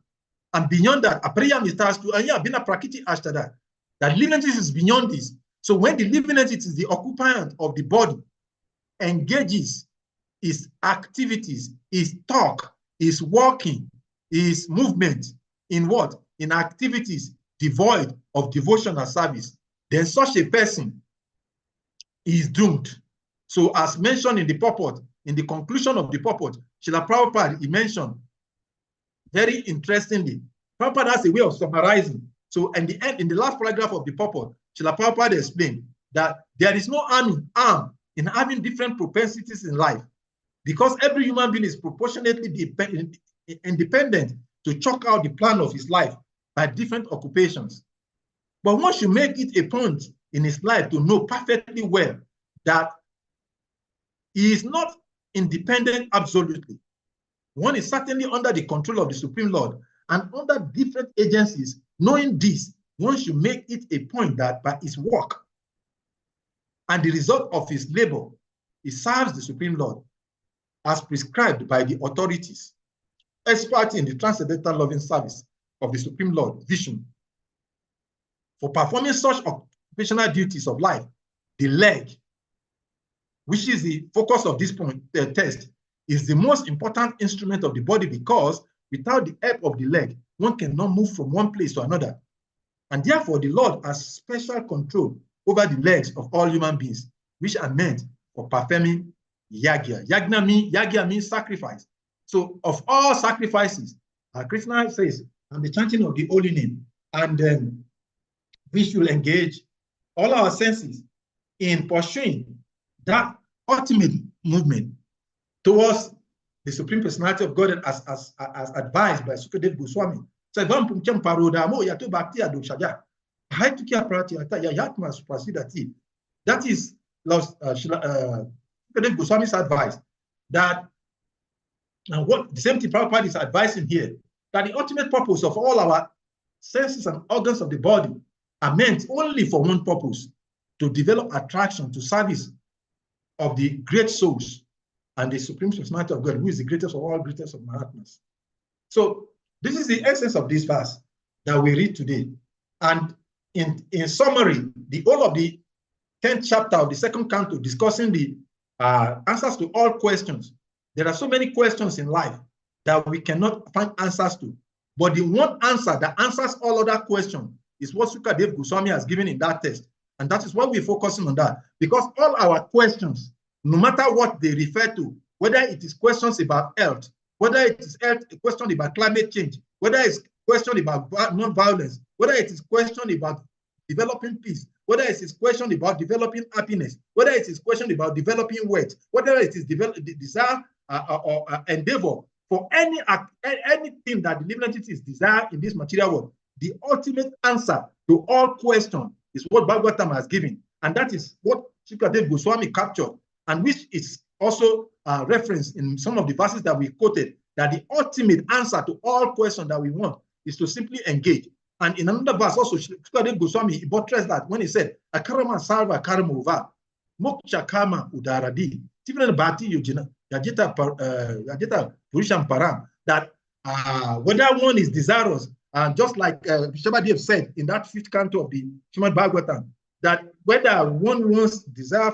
S3: And beyond that, Apariyam itas tu anyam bina prakriti ashtada. That living entity is beyond this. So when the living entity, the occupant of the body, engages his activities, his talk, his walking, his movement in what? In activities devoid of devotion and service, then such a person is doomed. So as mentioned in the purport, in the conclusion of the purport, Srila Prabhupada, he mentioned very interestingly, Prabhupada has a way of summarizing. So in the end, in the last paragraph of the purport, Srila Prabhupada explained that there is no harm in having different propensities in life, because every human being is proportionately independent to chalk out the plan of his life by different occupations. But one should make it a point in his life to know perfectly well that he is not independent absolutely. One is certainly under the control of the Supreme Lord and under different agencies. Knowing this, one should make it a point that by his work and the result of his labor, he serves the Supreme Lord as prescribed by the authorities, expert in the transcendental loving service of the Supreme Lord, Vishnu. For performing such occupational duties of life, the leg, which is the focus of this point, test, is the most important instrument of the body, because without the help of the leg, one cannot move from one place to another. And therefore, the Lord has special control over the legs of all human beings, which are meant for performing yagya. Yagya means sacrifice. So of all sacrifices, Krishna says, and the chanting of the holy name, and we should engage all our senses in pursuing that ultimate movement towards the Supreme Personality of God as advised by Sukadeva Goswami. So, that is Sukadeva Goswami's advice, that what the same thing Prabhupada is advising here, that the ultimate purpose of all our senses and organs of the body are meant only for one purpose: to develop attraction to service of the great souls and the Supreme Personality of God, who is the greatest of all, greatest of Mahatmas. So this is the essence of this verse that we read today. And in summary, the whole of the 10th chapter of the second canto, discussing the answers to all questions. There are so many questions in life that we cannot find answers to. But the one answer that answers all other questions is what Sukadeva Goswami has given in that text. And that is why we're focusing on that. Because all our questions, no matter what they refer to, whether it is questions about health, whether it is a question about climate change, whether it's a question about non-violence, whether it is a question about developing peace, whether it is a question about developing happiness, whether it is a question about developing wealth, whether it is the desire or endeavor for anything that the living entities desire in this material world, the ultimate answer to all questions is what Bhagavatam has given. And that is what Sukadeva Goswami captured, and which is also referenced in some of the verses that we quoted, that the ultimate answer to all questions that we want is to simply engage. And in another verse also, Sukadeva Goswami buttressed that when he said, Akarama sarva karma uva, moksha kama udaradi, tivna bhati yojana, yajita purusham param, that whether one is desirous, just like Shabbadev said in that 5th canto of the Srimad Bhagavatam, that whether one wants desire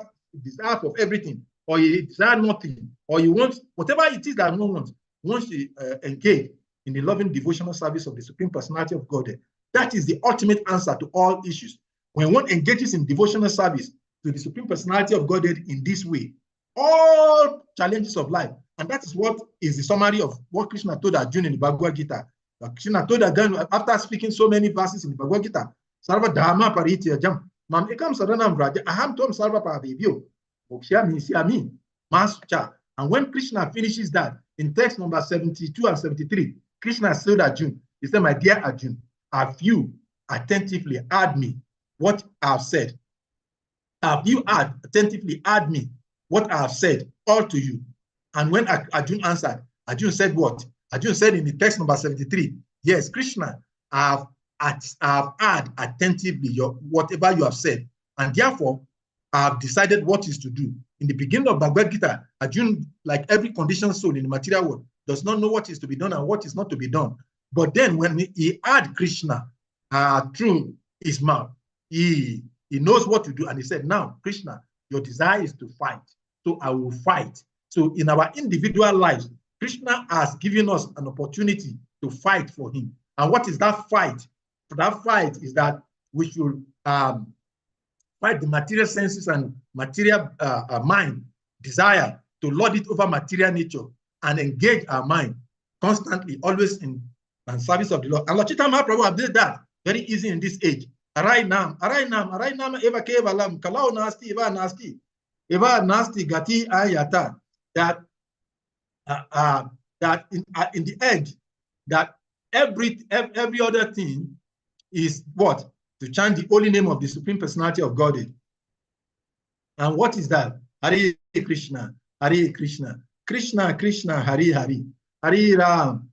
S3: of everything, or you desire nothing, or you want whatever it is that one wants to engage in the loving devotional service of the Supreme Personality of Godhead. That is the ultimate answer to all issues. When one engages in devotional service to the Supreme Personality of Godhead in this way, all challenges of life, and that is what is the summary of what Krishna told Arjuna in the Bhagavad Gita. Krishna told Arjuna, after speaking so many verses in the Bhagavad Gita, Sarva Dharma Paritya Jam, Mam Ekam Saranam Raja, Aham Tom Sarva Pavivyo, Bokshya Minsyami, Mascha. And when Krishna finishes that, in text number 72 and 73, Krishna told Arjuna, he said, my dear Arjuna, have you attentively heard me what I have said? Have you attentively heard me what I have said all to you? And when Arjuna answered, Arjuna said what? Arjuna said in the text number 73, yes, Krishna, I have heard attentively whatever you have said, and therefore I have decided what is to do. In the beginning of Bhagavad Gita, Arjuna, like every conditioned soul in the material world, does not know what is to be done and what is not to be done. But then when he heard Krishna through his mouth, he knows what to do. And he said, now, Krishna, your desire is to fight. So I will fight. So in our individual lives, Krishna has given us an opportunity to fight for him. And what is that fight? That fight is that we should fight the material senses and material mind desire to lord it over material nature and engage our mind constantly, always in service of the Lord. And Lord Chaitanya Mahaprabhu did that very easy in this age. Arainam, eva kevalam, kalau nasti, eva nasti, gati ayata. That in the end, that every other thing is what? To chant the holy name of the Supreme Personality of Godhead. And what is that? Hare Krishna, Krishna Krishna, Hare Hare, Hare Ram,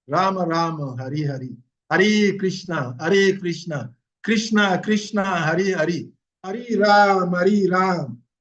S3: Rama Rama, Hare Hare, Hare Krishna, Krishna Krishna, Hare Hare, Hare Ram,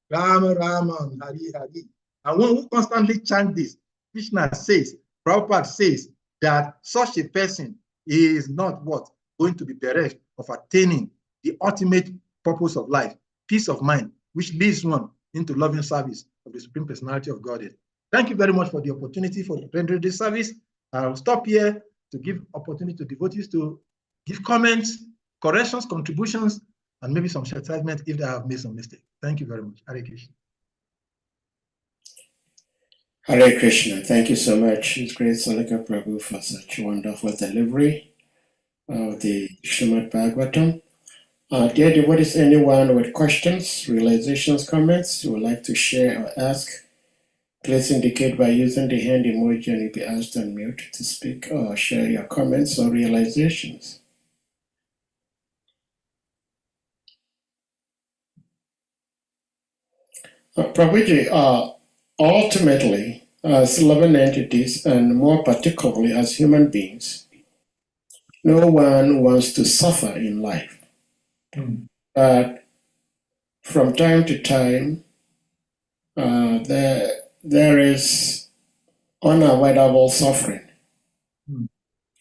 S3: Rama Rama, Hare Hare. And one who constantly chant this, Krishna says, Prabhupada says that such a person is not what? Going to be bereft of attaining the ultimate purpose of life, peace of mind, which leads one into loving service of the Supreme Personality of Godhead. Thank you very much for the opportunity for rendering this service. I'll stop here to give opportunity to devotees to give comments, corrections, contributions, and maybe some chastisement if they have made some mistake. Thank you very much. Hare Krishna.
S2: Hare Krishna. Thank you so much, His Grace SALIKA Prabhu, for such wonderful delivery of the Srimad Bhagavatam. Dear devotees, anyone with questions, realizations, comments you would like to share or ask, please indicate by using the hand emoji and you'll be asked to unmute to speak or share your comments or realizations. Prabhuji, ultimately, as living entities, and more particularly as human beings, no one wants to suffer in life. But from time to time, there is unavoidable suffering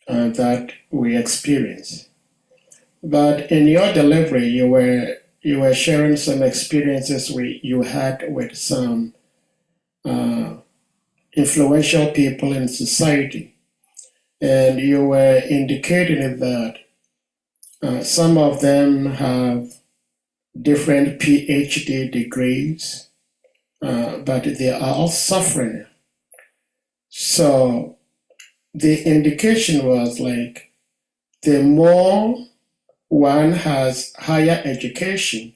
S2: that we experience. But in your delivery, you were sharing some experiences you had with some influential people in society, and you were indicating that some of them have different PhD degrees, but they are all suffering. So the indication was like, the more one has higher education,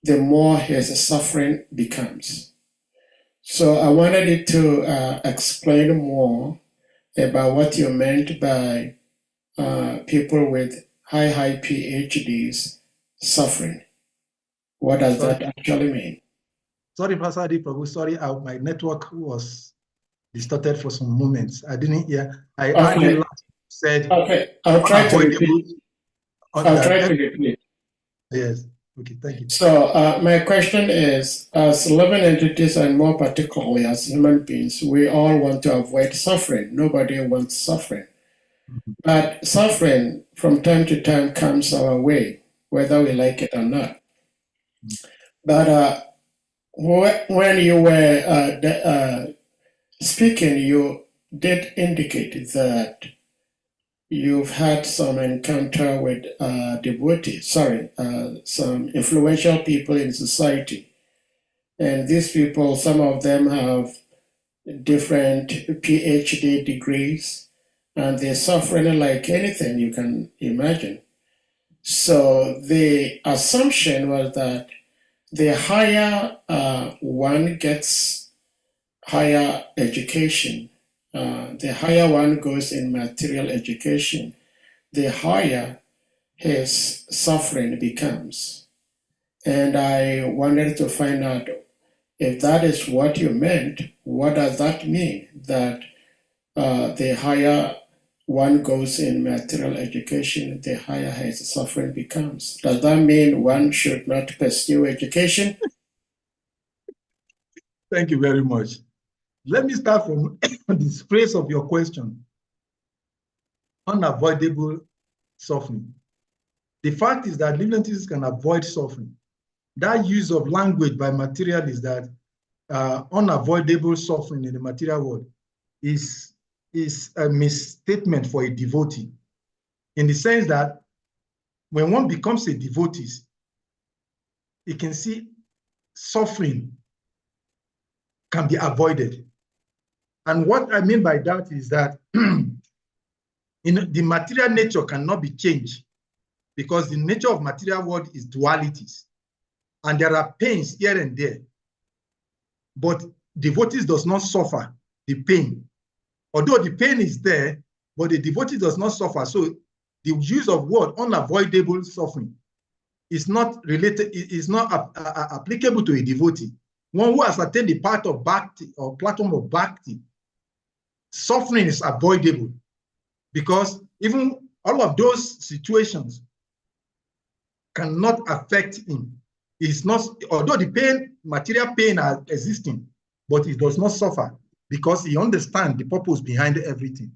S2: the more his suffering becomes. So I wanted you to explain more about what you meant by people with high PhDs suffering. What does that actually mean?
S3: Sorry, Pastor Adi Prabhu. Sorry, my network was distorted for some moments. I didn't hear. I heard the last said.
S2: Okay, I'll try to repeat.
S3: Yes. Okay, thank you.
S2: So my question is, as living entities and more particularly as human beings, we all want to avoid suffering. Nobody wants suffering. But suffering from time to time comes our way, whether we like it or not. But when you were speaking, you did indicate that you've had some encounter with some influential people in society. And these people, some of them have different PhD degrees, and they're suffering like anything you can imagine. So the assumption was that the higher one gets higher education, the higher one goes in material education, the higher his suffering becomes. And I wanted to find out if that is what you meant. What does that mean? That the higher one goes in material education, the higher his suffering becomes. Does that mean one should not pursue education?
S3: Thank you very much. Let me start from the phrase of your question. Unavoidable suffering. The fact is that living entities can avoid suffering. That use of language by materialists that unavoidable suffering in the material world is a misstatement for a devotee, in the sense that when one becomes a devotee, he can see suffering can be avoided. And what I mean by that is that the material nature cannot be changed, because the nature of material world is dualities. And there are pains here and there. But devotees does not suffer the pain. Although the pain is there, but the devotee does not suffer. So the use of word unavoidable suffering is not related, is not applicable to a devotee. One who has attained the path of bhakti or platform of bhakti, suffering is avoidable, because even all of those situations cannot affect him. It's not, although the pain, material pain are existing, but he does not suffer because he understands the purpose behind everything.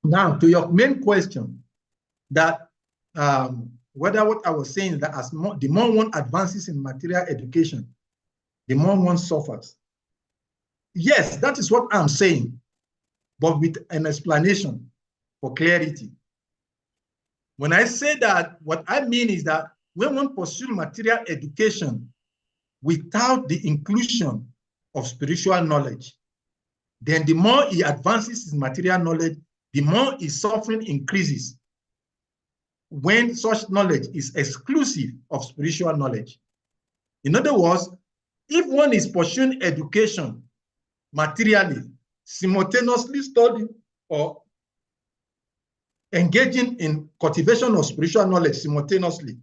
S3: Now, to your main question, that whether what I was saying, that the more one advances in material education, the more one suffers. Yes, that is what I'm saying, but with an explanation for clarity. When I say that, what I mean is that when one pursues material education without the inclusion of spiritual knowledge, then the more he advances his material knowledge, the more his suffering increases. when such knowledge is exclusive of spiritual knowledge. In other words, if one is pursuing education materially, simultaneously studying or engaging in cultivation of spiritual knowledge simultaneously,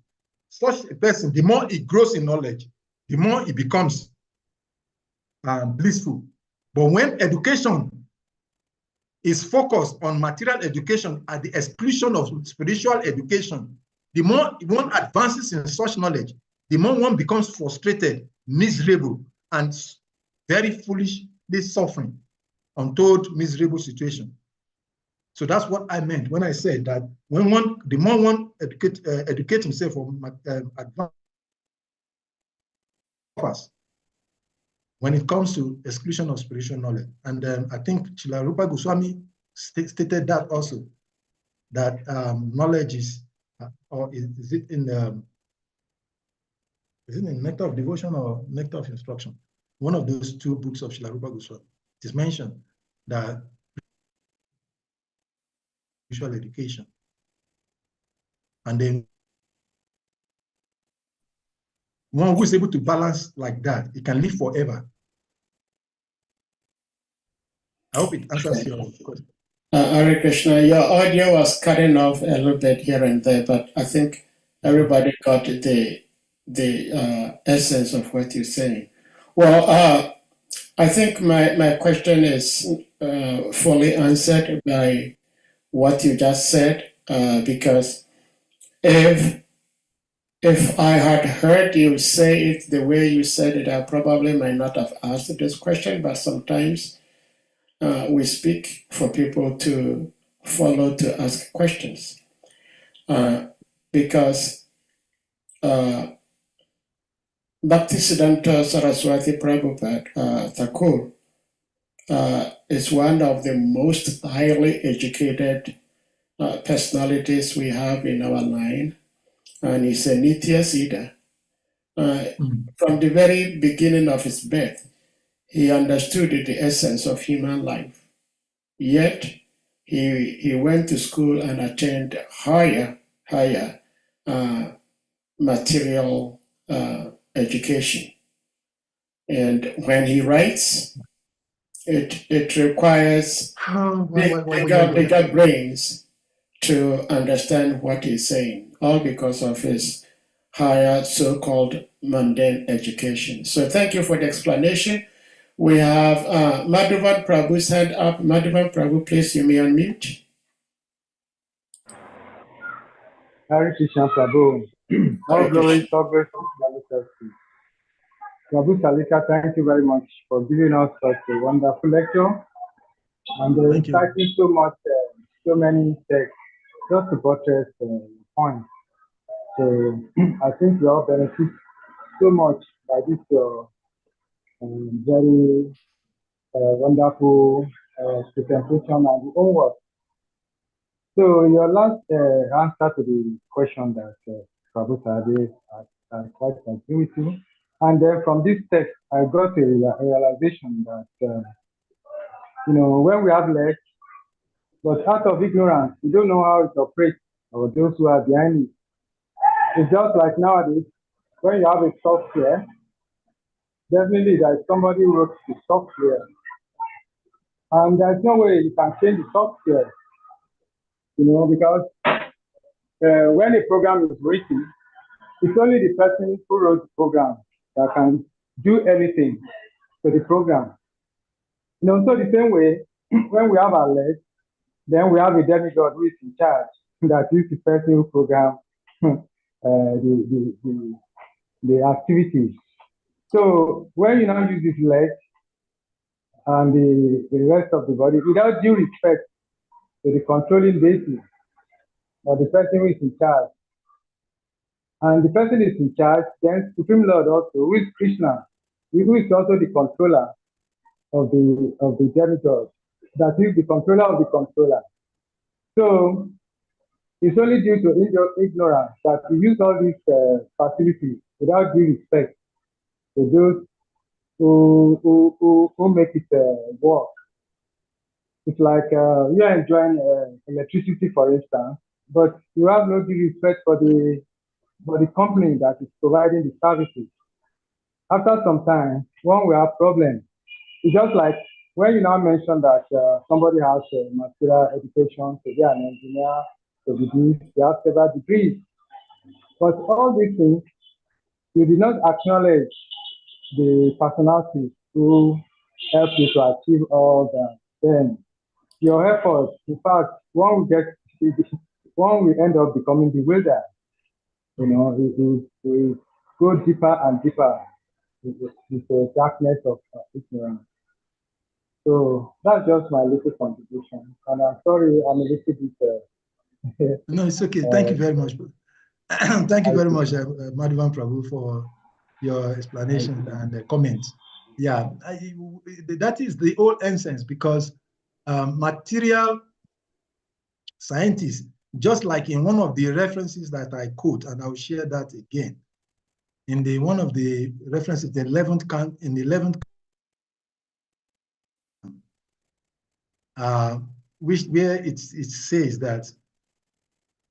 S3: such a person, the more he grows in knowledge, the more he becomes blissful. But when education is focused on material education at the exclusion of spiritual education, the more one advances in such knowledge, the more one becomes frustrated, miserable, and very foolishly suffering, untold miserable situation. So that's what I meant when I said that when the more one educate himself on advance, when it comes to exclusion of spiritual knowledge. And I think Srila Rupa Goswami stated that also, that knowledge is, or is it in Nectar of Devotion or Nectar of Instruction? One of those two books of Srila Rupa Goswami, it is mentioned that spiritual education. And then one who is able to balance like that, he can live forever. I hope it answers your question.
S2: Hare Krishna, your audio was cutting off a little bit here and there, but I think everybody got the essence of what you're saying. Well, I think my question is fully answered by what you just said, because if I had heard you say it the way you said it, I probably might not have asked this question, but sometimes we speak for people to follow to ask questions. Because Bhaktisiddhanta Saraswati Prabhupada Thakur is one of the most highly educated personalities we have in our line, and he's a Nitya Siddha. From the very beginning of his birth, he understood the essence of human life. Yet, he went to school and attained higher material education. And when he writes, it requires bigger brains to understand what he's saying, all because of his higher so-called mundane education. So thank you for the explanation. We have Madhavan Prabhu's hand up. Madhavan Prabhu, please, you may unmute.
S4: Hare Krishna Prabhu. All glory, all grace, Prabhu Salika, thank you very much for giving us such a wonderful lecture. And citing so much, so many texts, just to buttress points. So I think we all benefit so much by this very wonderful presentation and the homework. So your last answer to the question that Prabhu Sade I quite agree with you. And then from this text, I got a realization that, when we have legs, but out of ignorance, we don't know how it operates, or those who are behind it. It's just like nowadays, when you have a software, definitely there's somebody who wrote the software. And there's no way you can change the software, because when a program is written, it's only the person who wrote the program that can do anything to the program. So the same way, when we have our legs, then we have a demigod who is in charge, that is the person who programs the activities. So when you now use this leg and the rest of the body, without due respect to the controlling basis or the person who is in charge, and the person is in charge, then Supreme Lord also, who is Krishna, who is also the controller of the demigod, that is the controller of the controller. So it's only due to ignorance that we use all these facilities without due respect to those who make it work. It's like you are enjoying electricity, for instance, but you have no due respect for the company that is providing the services. After some time, one will have problems. It's just like when you now mention that somebody has material education, to be an engineer, to be this, they have several degrees. But all these things, you did not acknowledge the personalities who help you to achieve all that. Then your efforts, in fact, one will end up becoming bewildered. You know, it go deeper and deeper with the darkness of ignorance. So that's just my little contribution. And I'm sorry, I'm a little bit.
S3: No, it's okay. Thank you very much. Thank you very much, Madhavan Prabhu, for your explanation and comments. Yeah, that is the whole essence, because material scientists, just like in one of the references that I quote, and I'll share that again, in the one of the references, the 11th count, in the 11th, where it says that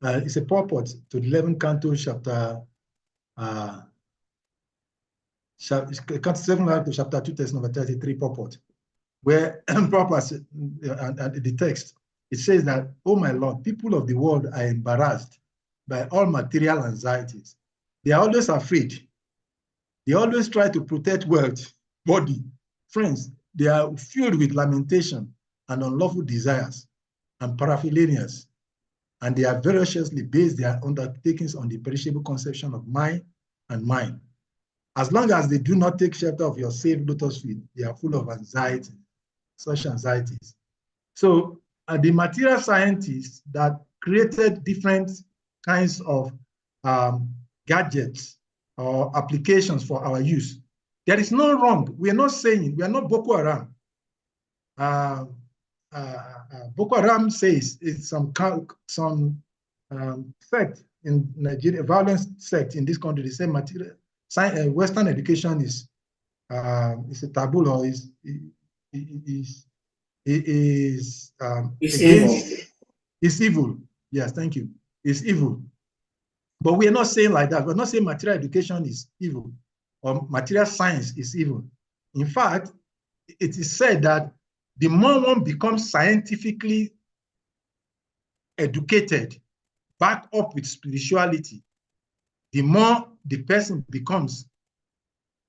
S3: it's a purport to the 11th canto, chapter 7 to chapter 2, text number 33, purport, where purpose and the text, it says that, "Oh my Lord, people of the world are embarrassed by all material anxieties. They are always afraid. They always try to protect wealth, body, friends. They are filled with lamentation and unlawful desires and paraphilias, and they are voraciously based their undertakings on the perishable conception of mine and mine. As long as they do not take shelter of your saved lotus feet, they are full of anxiety, such anxieties." So the material scientists that created different kinds of gadgets or applications for our use, there is no wrong. We are not saying, we are not Boko Haram. Boko Haram says it's some sect in Nigeria, violent sect in this country. They say material Western education is a taboo, or is
S2: evil.
S3: It's evil. Yes, thank you. It's evil. But we are not saying like that. We're not saying material education is evil or material science is evil. In fact, it is said that the more one becomes scientifically educated, backed up with spirituality, the more the person becomes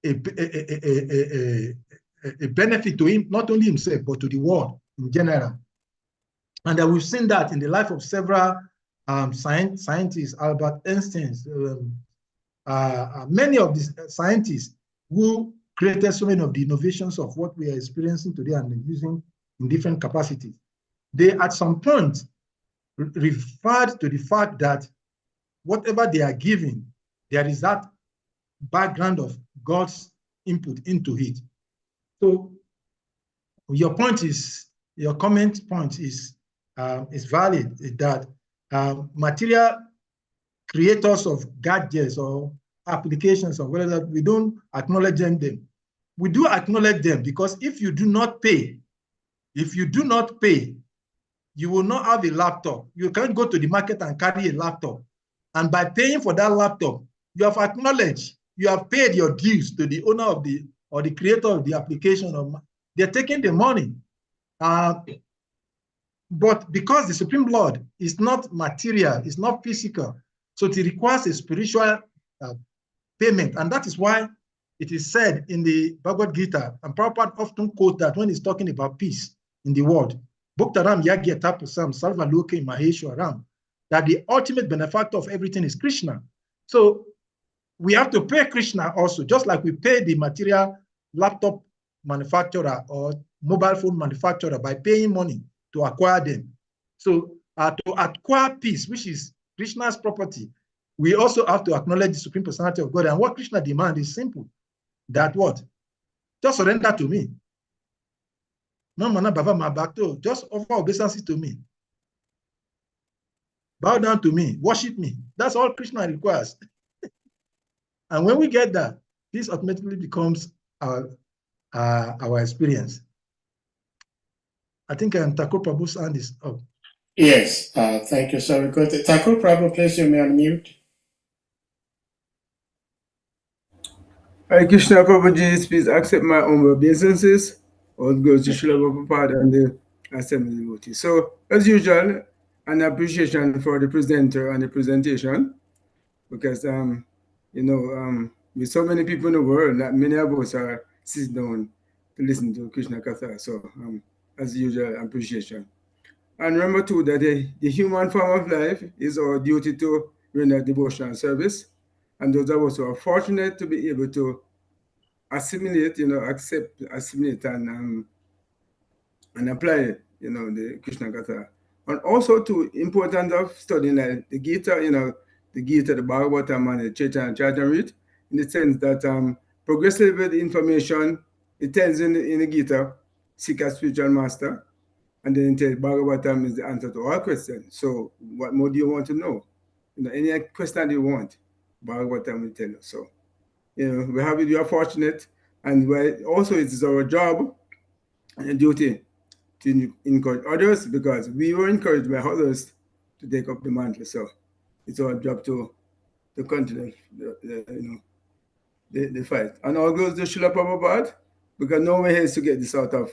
S3: a benefit to him, not only himself, but to the world in general. And we've seen that in the life of several scientists, Albert Einstein, many of the scientists who created so many of the innovations of what we are experiencing today and using in different capacities. They, at some point, referred to the fact that whatever they are giving, there is that background of God's input into it. So your point is, your comment point is valid, that material creators of gadgets or applications or whatever, we don't acknowledge them. We do acknowledge them, because if you do not pay, you will not have a laptop. You can't go to the market and carry a laptop. And by paying for that laptop, you have acknowledged, you have paid your dues to the owner of the, or the creator of the application. They're taking the money. But because the Supreme Lord is not material, it's not physical, so it requires a spiritual payment. And that is why it is said in the Bhagavad Gita, and Prabhupada often quotes that when he's talking about peace in the world, Bhaktaram Yagyatapasam Sarvaloke Maheshwaram, that the ultimate benefactor of everything is Krishna. So we have to pay Krishna also, just like we pay the material laptop manufacturer or mobile phone manufacturer by paying money to acquire them. So to acquire peace, which is Krishna's property, we also have to acknowledge the Supreme Personality of God. And what Krishna demands is simple. That what? Just surrender to me. Just offer obeisance to me. Bow down to me. Worship me. That's all Krishna requires. And when we get that, this automatically becomes our experience. I think Thakur Prabhu's hand is up.
S2: Yes, thank you. So we go to Thakur Prabhu, please, you may unmute.
S5: Hare Krishna Prabhuji, please accept my humble obeisances. All goes to Srila Prabhupada and the Assembly devotees. So, as usual, an appreciation for the presenter and the presentation, because with so many people in the world, that many of us are sitting down to listen to Krishna Katha. So, as usual, appreciation. And remember too that the human form of life is our duty to render devotional service. And those of us who are fortunate to be able to assimilate, accept, assimilate, and apply, the Krishna Katha. And also, too, important of studying like the Gita, the Gita, the Bhagavatam, and the Chaitanya Charitamrita, in the sense that progressively with the information, it tells in the Gita, seek a spiritual master, and then it tells Bhagavatam is the answer to all questions. So, what more do you want to know? Any question you want, Bhagavatam will tell you. So, we are fortunate, and also it is our job and duty to encourage others, because we were encouraged by others to take up the mantle. So it's our job to continue the fight. And all goes to Srila Prabhupada, because no one has to get this out of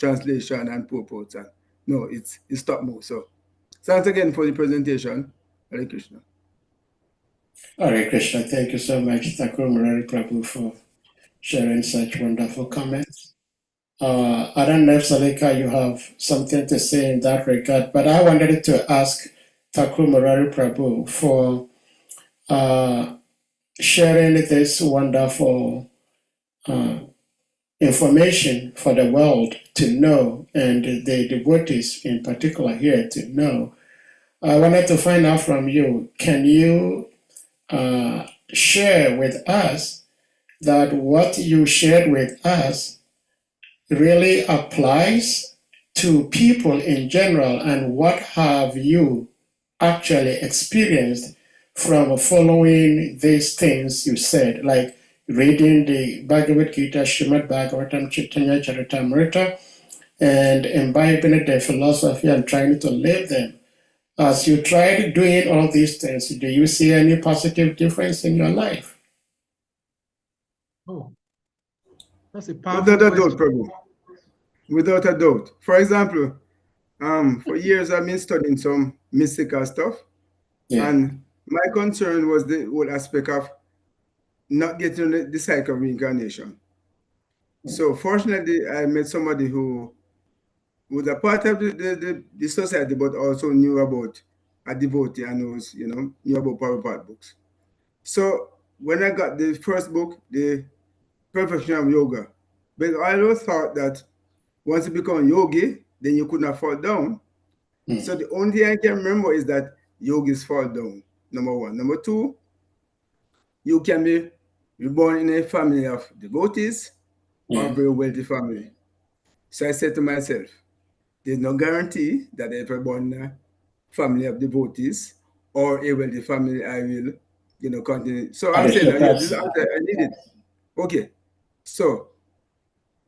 S5: translation and purports. And no, it's top move. So thanks again for the presentation. Hare Krishna.
S2: Hare Krishna. Thank you so much, Thakur Murari Prabhu, for sharing such wonderful comments. I don't know if Salika, you have something to say in that regard, but I wanted to ask Thakur Murari Prabhu for sharing this wonderful information for the world to know, and the devotees in particular here to know. I wanted to find out from you, can you share with us that what you shared with us really applies to people in general, and what have you actually experienced from following these things you said, like reading the Bhagavad Gita, Srimad Bhagavatam, Chaitanya Charitamrita, and imbibing the philosophy and trying to live them. As you tried doing all these things, do you see any positive difference in your life?
S3: Oh, that's a powerful
S5: Without a doubt,
S3: question.
S5: Prabhu. Without a doubt. For example, for years I've been studying some mystical stuff,
S2: Yeah.
S5: and my concern was the whole aspect of not getting the cycle of reincarnation. So fortunately, I met somebody who was a part of the society, but also knew about a devotee and was, knew about Prabhupada books. So when I got the first book, The Perfection of Yoga, but I always thought that once you become yogi, then you could not fall down. So the only thing I can remember is that yogis fall down, number one. Number two, you can be reborn in a family of devotees or a very wealthy family. So I said to myself, there's no guarantee that if I born in a family of devotees or a wealthy family, I will, continue. So I'm saying that, this is answer I needed. Okay. So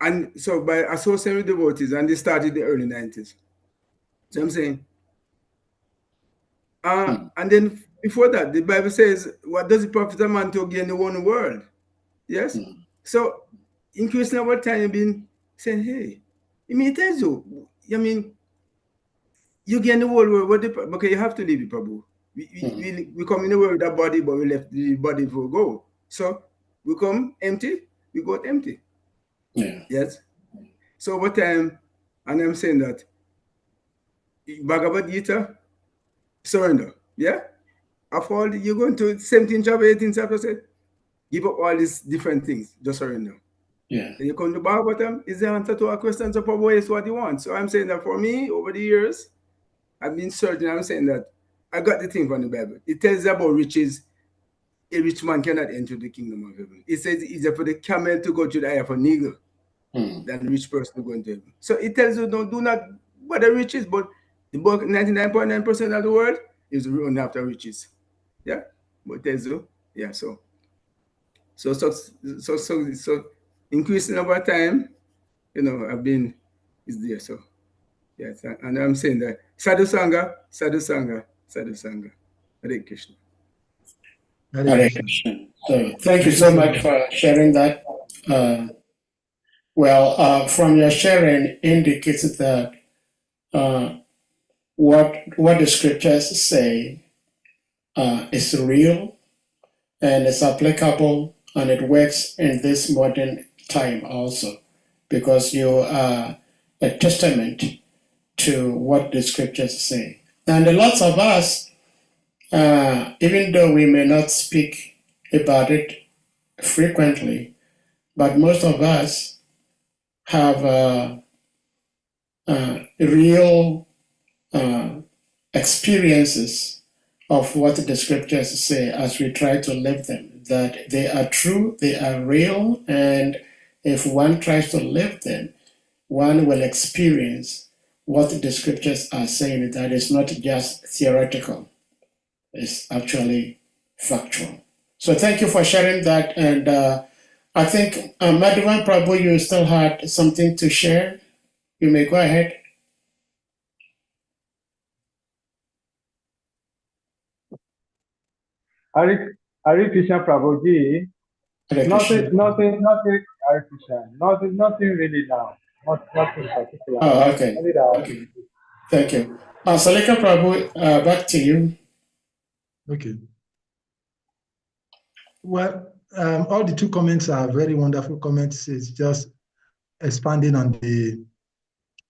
S5: by associating with devotees, and they started in the early 90s. So I'm saying, and then before that, the Bible says, what does it profit a man to gain the whole world? Yes? So increasing over time, you've been saying, hey, it tells you, you gain the whole world, because you have to leave it, Prabhu. We come in the world with a body, but we left the body for go. So we come empty, we go empty.
S2: Yeah.
S5: Yes? So over time, and I'm saying that Bhagavad Gita, surrender. Yeah? After all, you're going to 17 chapter, 18 chapter, say, give up all these different things, just surrender.
S2: Yeah.
S5: Then you come to Bhagavatam, is the answer to our questions of Prabhu is what you want. So I'm saying that for me, over the years, I've been searching. I'm saying that I got the thing from the Bible. It tells about riches. A rich man cannot enter the kingdom of heaven. It says it's easier for the camel to go through the eye of a needle than the rich person to go into heaven. So it tells you, do not bother riches, but the book 99.9% of the world is run after riches. Yeah, but it tells you, yeah. So increasing over time, I've been is there. So Yes, and I'm saying that Sadhu Sangha, Sadhu Sangha, Sadhu Sangha. Hare Krishna.
S2: Hare Krishna. So thank you so much for sharing that. From your sharing indicates that what the scriptures say is real and it's applicable and it works in this modern time also, because you are a testament to what the scriptures say. And lots of us, even though we may not speak about it frequently, but most of us have real experiences of what the scriptures say as we try to live them, that they are true, they are real, and if one tries to live them, one will experience what the scriptures are saying, that is not just theoretical, it's actually factual. So thank you for sharing that, and I think, Madhavan Prabhu, you still had something to share. You may go ahead.
S4: Hare Krishna Prabhuji. Nothing, Hare Krishna. Nothing really now. Nothing particular.
S2: Oh, okay.
S4: Only that.
S2: Okay. Thank you. Salika Prabhu, back to you.
S3: Okay. Well, all the two comments are very wonderful comments. It's just expanding on the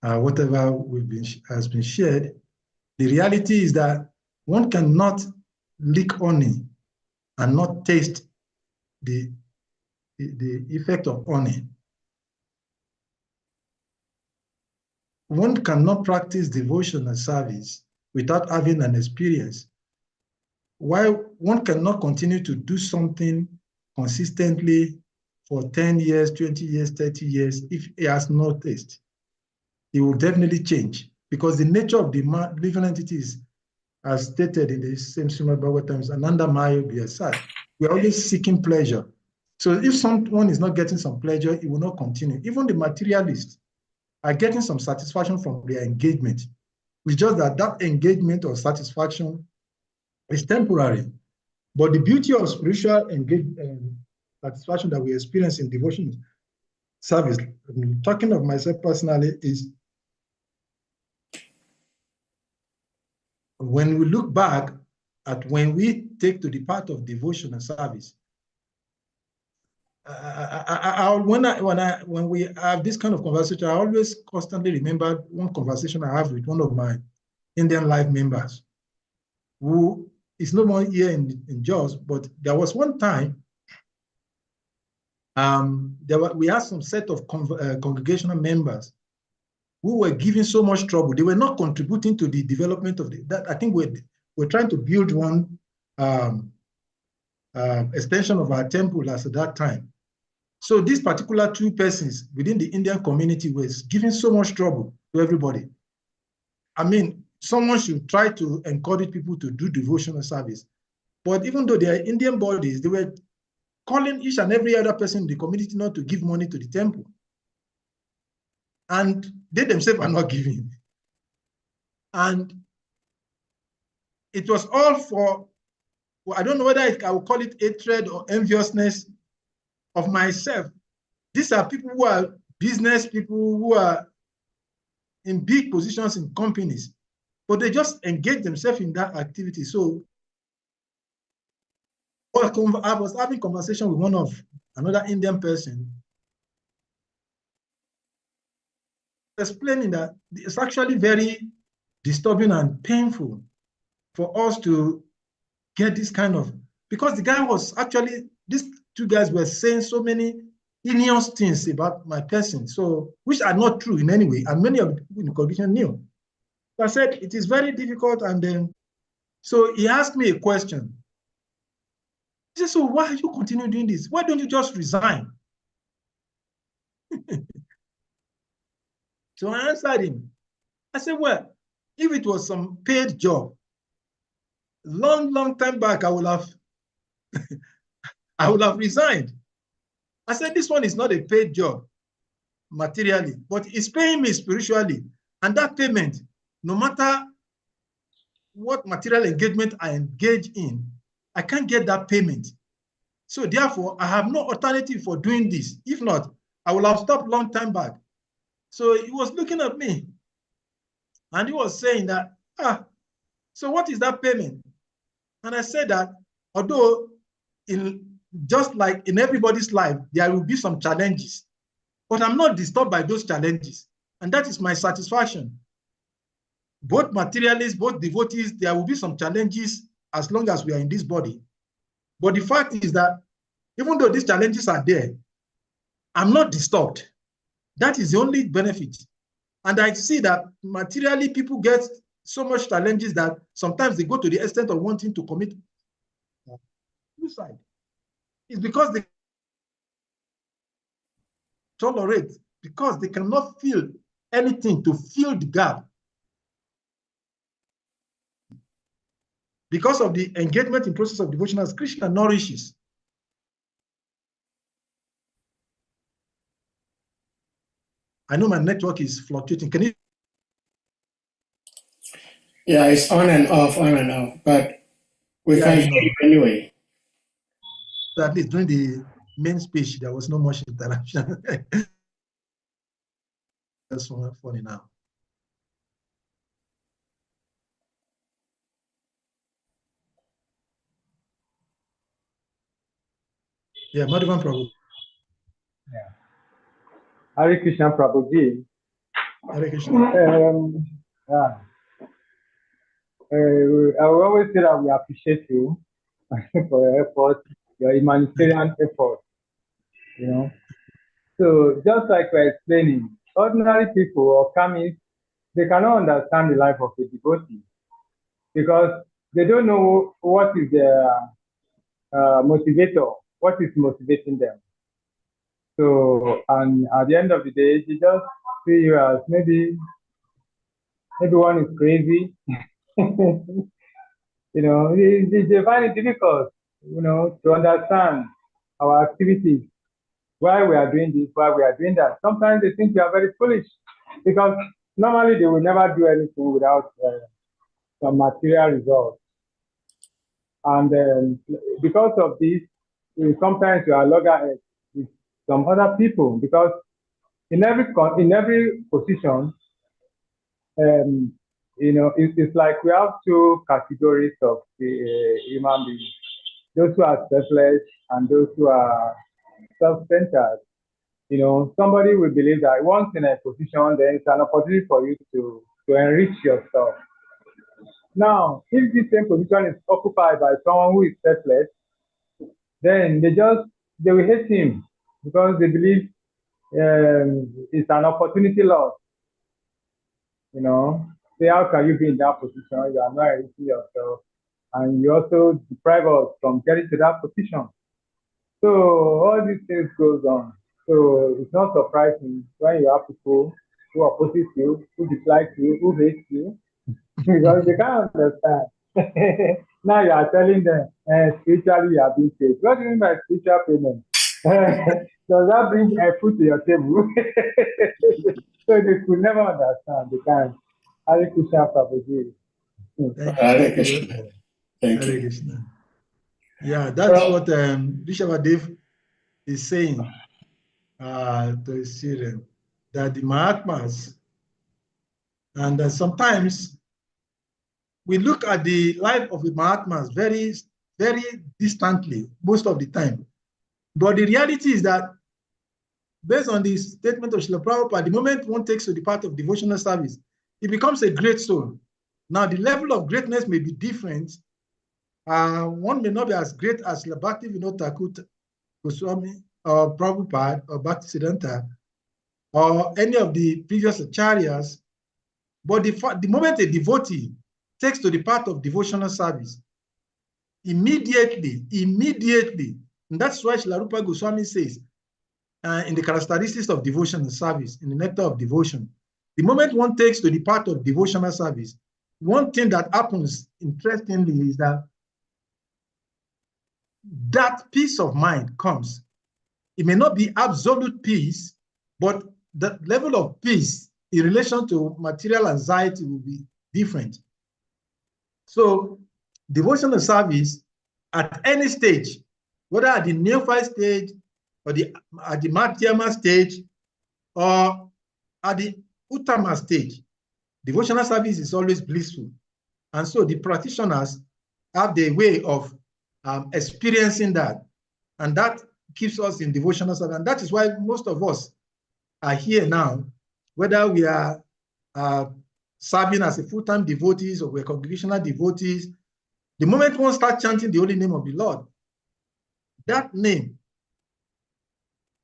S3: whatever has been shared. The reality is that one cannot lick honey and not taste the effect of honey. One cannot practice devotion and service without having an experience. While one cannot continue to do something consistently for 10 years, 20 years, 30 years, if it has no taste, it will definitely change, because the nature of the living entities, as stated in the same Srimad Bhagavatam, Ananda Maya Vyasat, we're always seeking pleasure. So if someone is not getting some pleasure, it will not continue. Even the materialists are getting some satisfaction from their engagement. It's just that engagement or satisfaction is temporary. But the beauty of spiritual satisfaction that we experience in devotion service, talking of myself personally, is when we look back at when we take to the path of devotion and service. When we have this kind of conversation, I always constantly remember one conversation I have with one of my Indian Life members, who is no more here in Jos, but there was one time we had some set of congregational members who were giving so much trouble. They were not contributing to the development of that. I think we're trying to build one extension of our temple as at that time. So these particular two persons within the Indian community was giving so much trouble to everybody. I mean, someone should try to encourage people to do devotional service. But even though they are Indian bodies, they were calling each and every other person in the community not to give money to the temple. And they themselves are not giving. And it was all for, well, I don't know whether I will call it hatred or enviousness of myself. These are people who are business people, who are in big positions in companies, but they just engage themselves in that activity. So I was having conversation with another Indian person, explaining that it's actually very disturbing and painful for us to get this kind of, because the guy was actually, these two guys were saying so many heinous things about my person, so which are not true in any way, and many of the people in the congregation knew. So I said, it is very difficult, and then, so he asked me a question. He said, so why are you continue doing this? Why don't you just resign? So I answered him. I said, well, if it was some paid job, long time back, I would have resigned. I said, this one is not a paid job materially, but it's paying me spiritually. And that payment, no matter what material engagement I engage in, I can't get that payment. So therefore, I have no alternative for doing this. If not, I will have stopped long time back. So he was looking at me and he was saying that, so what is that payment? And I said that although just like in everybody's life, there will be some challenges, but I'm not disturbed by those challenges. And that is my satisfaction. Both materialists, both devotees, there will be some challenges as long as we are in this body. But the fact is that even though these challenges are there, I'm not disturbed. That is the only benefit. And I see that materially people get so much challenges that sometimes they go to the extent of wanting to commit suicide. It's because they tolerate, because they cannot feel anything to fill the gap. Because of the engagement in process of devotion as Krishna nourishes. I know my network is fluctuating. Can you?
S2: Yeah, it's on and off, but we can hear you anyway.
S3: At least during the main speech, there was no much interaction. That's funny now. Yeah, Madhavan Prabhu.
S4: Yeah. Hare Krishna Prabhuji.
S3: Hare Krishna.
S4: Yeah. I will always say that we appreciate you for your effort, your humanitarian effort, you know. So just like we're explaining, ordinary people or kamis, they cannot understand the life of a devotee because they don't know what is their motivator, what is motivating them. So, and at the end of the day, they just see you as maybe everyone is crazy. You know, they find it difficult, you know, to understand our activities, why we are doing this, why we are doing that. Sometimes they think we are very foolish because normally they will never do anything without some material results. And because of this, sometimes we are loggerheads with some other people because in every position, you know, it's like we have two categories of human beings: those who are selfless and those who are self-centered. You know, somebody will believe that once in a position, then it's an opportunity for you to enrich yourself. Now, if this same position is occupied by someone who is selfless, then they will hate him because they believe it's an opportunity loss. You know, say how can you be in that position? You are not enriching yourself, and you also deprive us from getting to that position. So all these things goes on. So it's not surprising when you have people who oppose you, who dislike you, who hate you, because they can't understand. Now you are telling them, spiritually you are being paid. What do you mean by spiritual payment? Does that bring food to your table? So they could never understand. They can't. Hare Krishna Prabhuji.
S2: Hare Krishna. Thank
S3: Hare
S2: you.
S3: Krishna. Yeah, that's what Rishabhadev is saying to his children, that the Mahatmas, and sometimes we look at the life of the Mahatmas very, very distantly most of the time. But the reality is that based on the statement of Srila Prabhupada, the moment one takes to the path of devotional service, it becomes a great soul. Now, the level of greatness may be different. One may not be as great as Srila Bhaktivinoda Thakur Goswami or Prabhupada or Bhaktisiddhanta or any of the previous acharyas, but the moment a devotee takes to the path of devotional service, immediately, and that's why Srila Rupa Goswami says in the characteristics of devotional service, in the nectar of devotion, the moment one takes to the path of devotional service, one thing that happens, interestingly, is that peace of mind comes. It may not be absolute peace, but the level of peace in relation to material anxiety will be different. So devotional service at any stage, whether at the neophyte stage or at the Madhyama stage or at the Uttama stage, devotional service is always blissful. And so the practitioners have the way of experiencing that. And that keeps us in devotional service. And that is why most of us are here now, whether we are serving as a full-time devotees or we're congregational devotees. The moment one starts chanting the holy name of the Lord, that name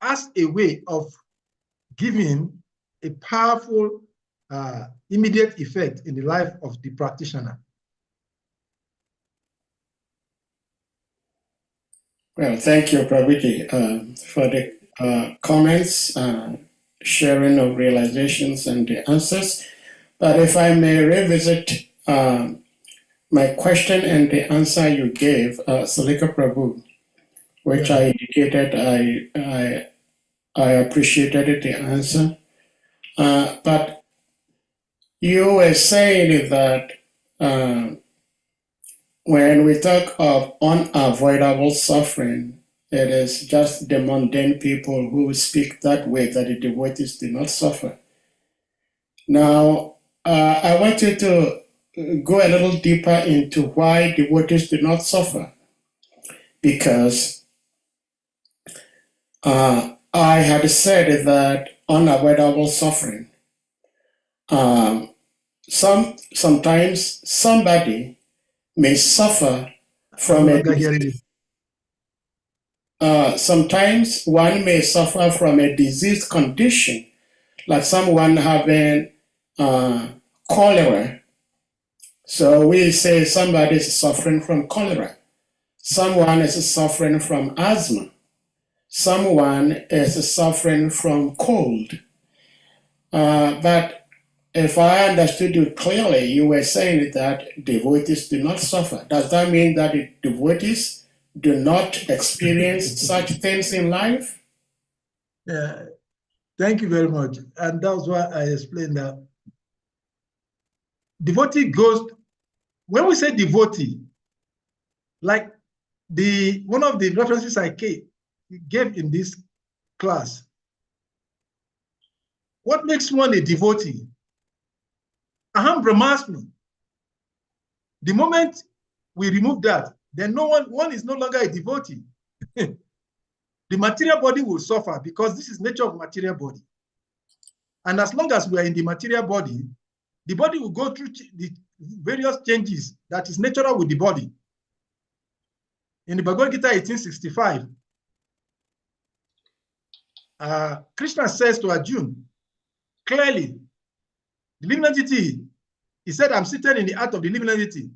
S3: has a way of giving a powerful immediate effect in the life of the practitioner.
S2: Well, thank you, Prabhuji, for the comments, sharing of realizations and the answers. But if I may revisit my question and the answer you gave, Salika Prabhu, which I indicated I appreciated the answer. But you were saying that when we talk of unavoidable suffering, it is just the mundane people who speak that way, that the devotees do not suffer. Now, I want you to go a little deeper into why devotees do not suffer. Because I had said that unavoidable suffering, sometimes somebody may suffer from a disease. Sometimes one may suffer from a disease condition, like someone having cholera. So we say somebody is suffering from cholera. Someone is suffering from asthma. Someone is suffering from cold. But if I understood you clearly, you were saying that devotees do not suffer. Does that mean that the devotees do not experience such things in life?
S3: Yeah, thank you very much. And that's why I explained that devotee goes, when we say devotee, like one of the references I gave in this class, what makes one a devotee? Aham Brahmasmi. The moment we remove that, then one is no longer a devotee. The material body will suffer because this is nature of material body. And as long as we are in the material body, the body will go through the various changes that is natural with the body. In the Bhagavad Gita 1865, Krishna says to Arjuna, clearly, the living entity, he said, I'm seated in the heart of the living entity,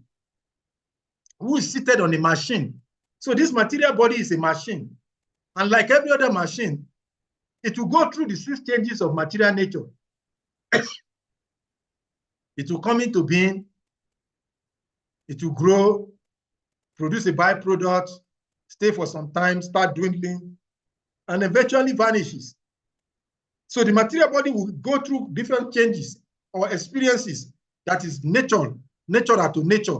S3: who is seated on a machine. So this material body is a machine. And like every other machine, it will go through the 6 changes of material nature. It will come into being, it will grow, produce a byproduct, stay for some time, start dwindling, and eventually vanishes. So the material body will go through different changes or experiences that is nature to nature.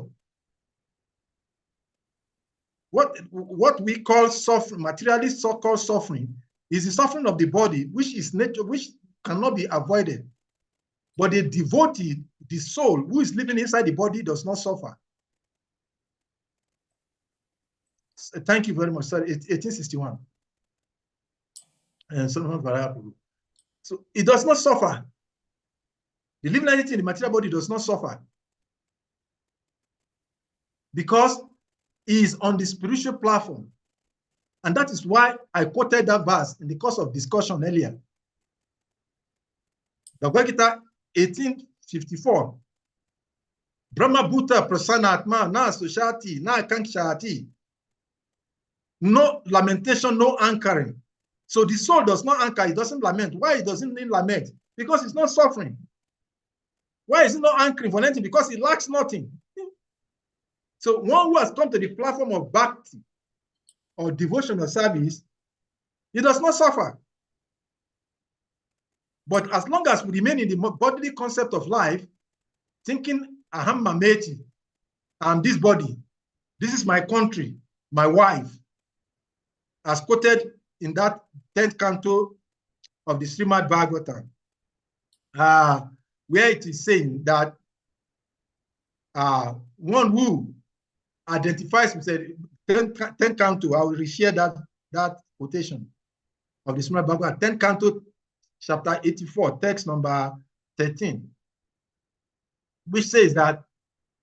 S3: What we call suffering, materially so-called suffering, is the suffering of the body, which is nature, which cannot be avoided. But the devotee, the soul who is living inside the body, does not suffer. Thank you very much, sir. 1861. And so it does not suffer. The living entity in the material body does not suffer because he is on the spiritual platform. And that is why I quoted that verse in the course of discussion earlier. Bhagavad Gita 1854. Brahma Bhuta Prasanna Atma Na Sushati Na Kankshati. No lamentation, no anchoring. So the soul does not anchor, it doesn't lament. Why it doesn't need lament? Because it's not suffering. Why is it not anchoring for anything? Because it lacks nothing. So one who has come to the platform of bhakti or devotional service, he does not suffer. But as long as we remain in the bodily concept of life, thinking, aham mameti, I'm this body, this is my country, my wife, as quoted in that 10th canto of the Srimad Bhagavatam, where it is saying that one who identifies himself, 10th canto, I will reshare that quotation of the Srimad Bhagavatam, 10th canto, chapter 84, text number 13, which says that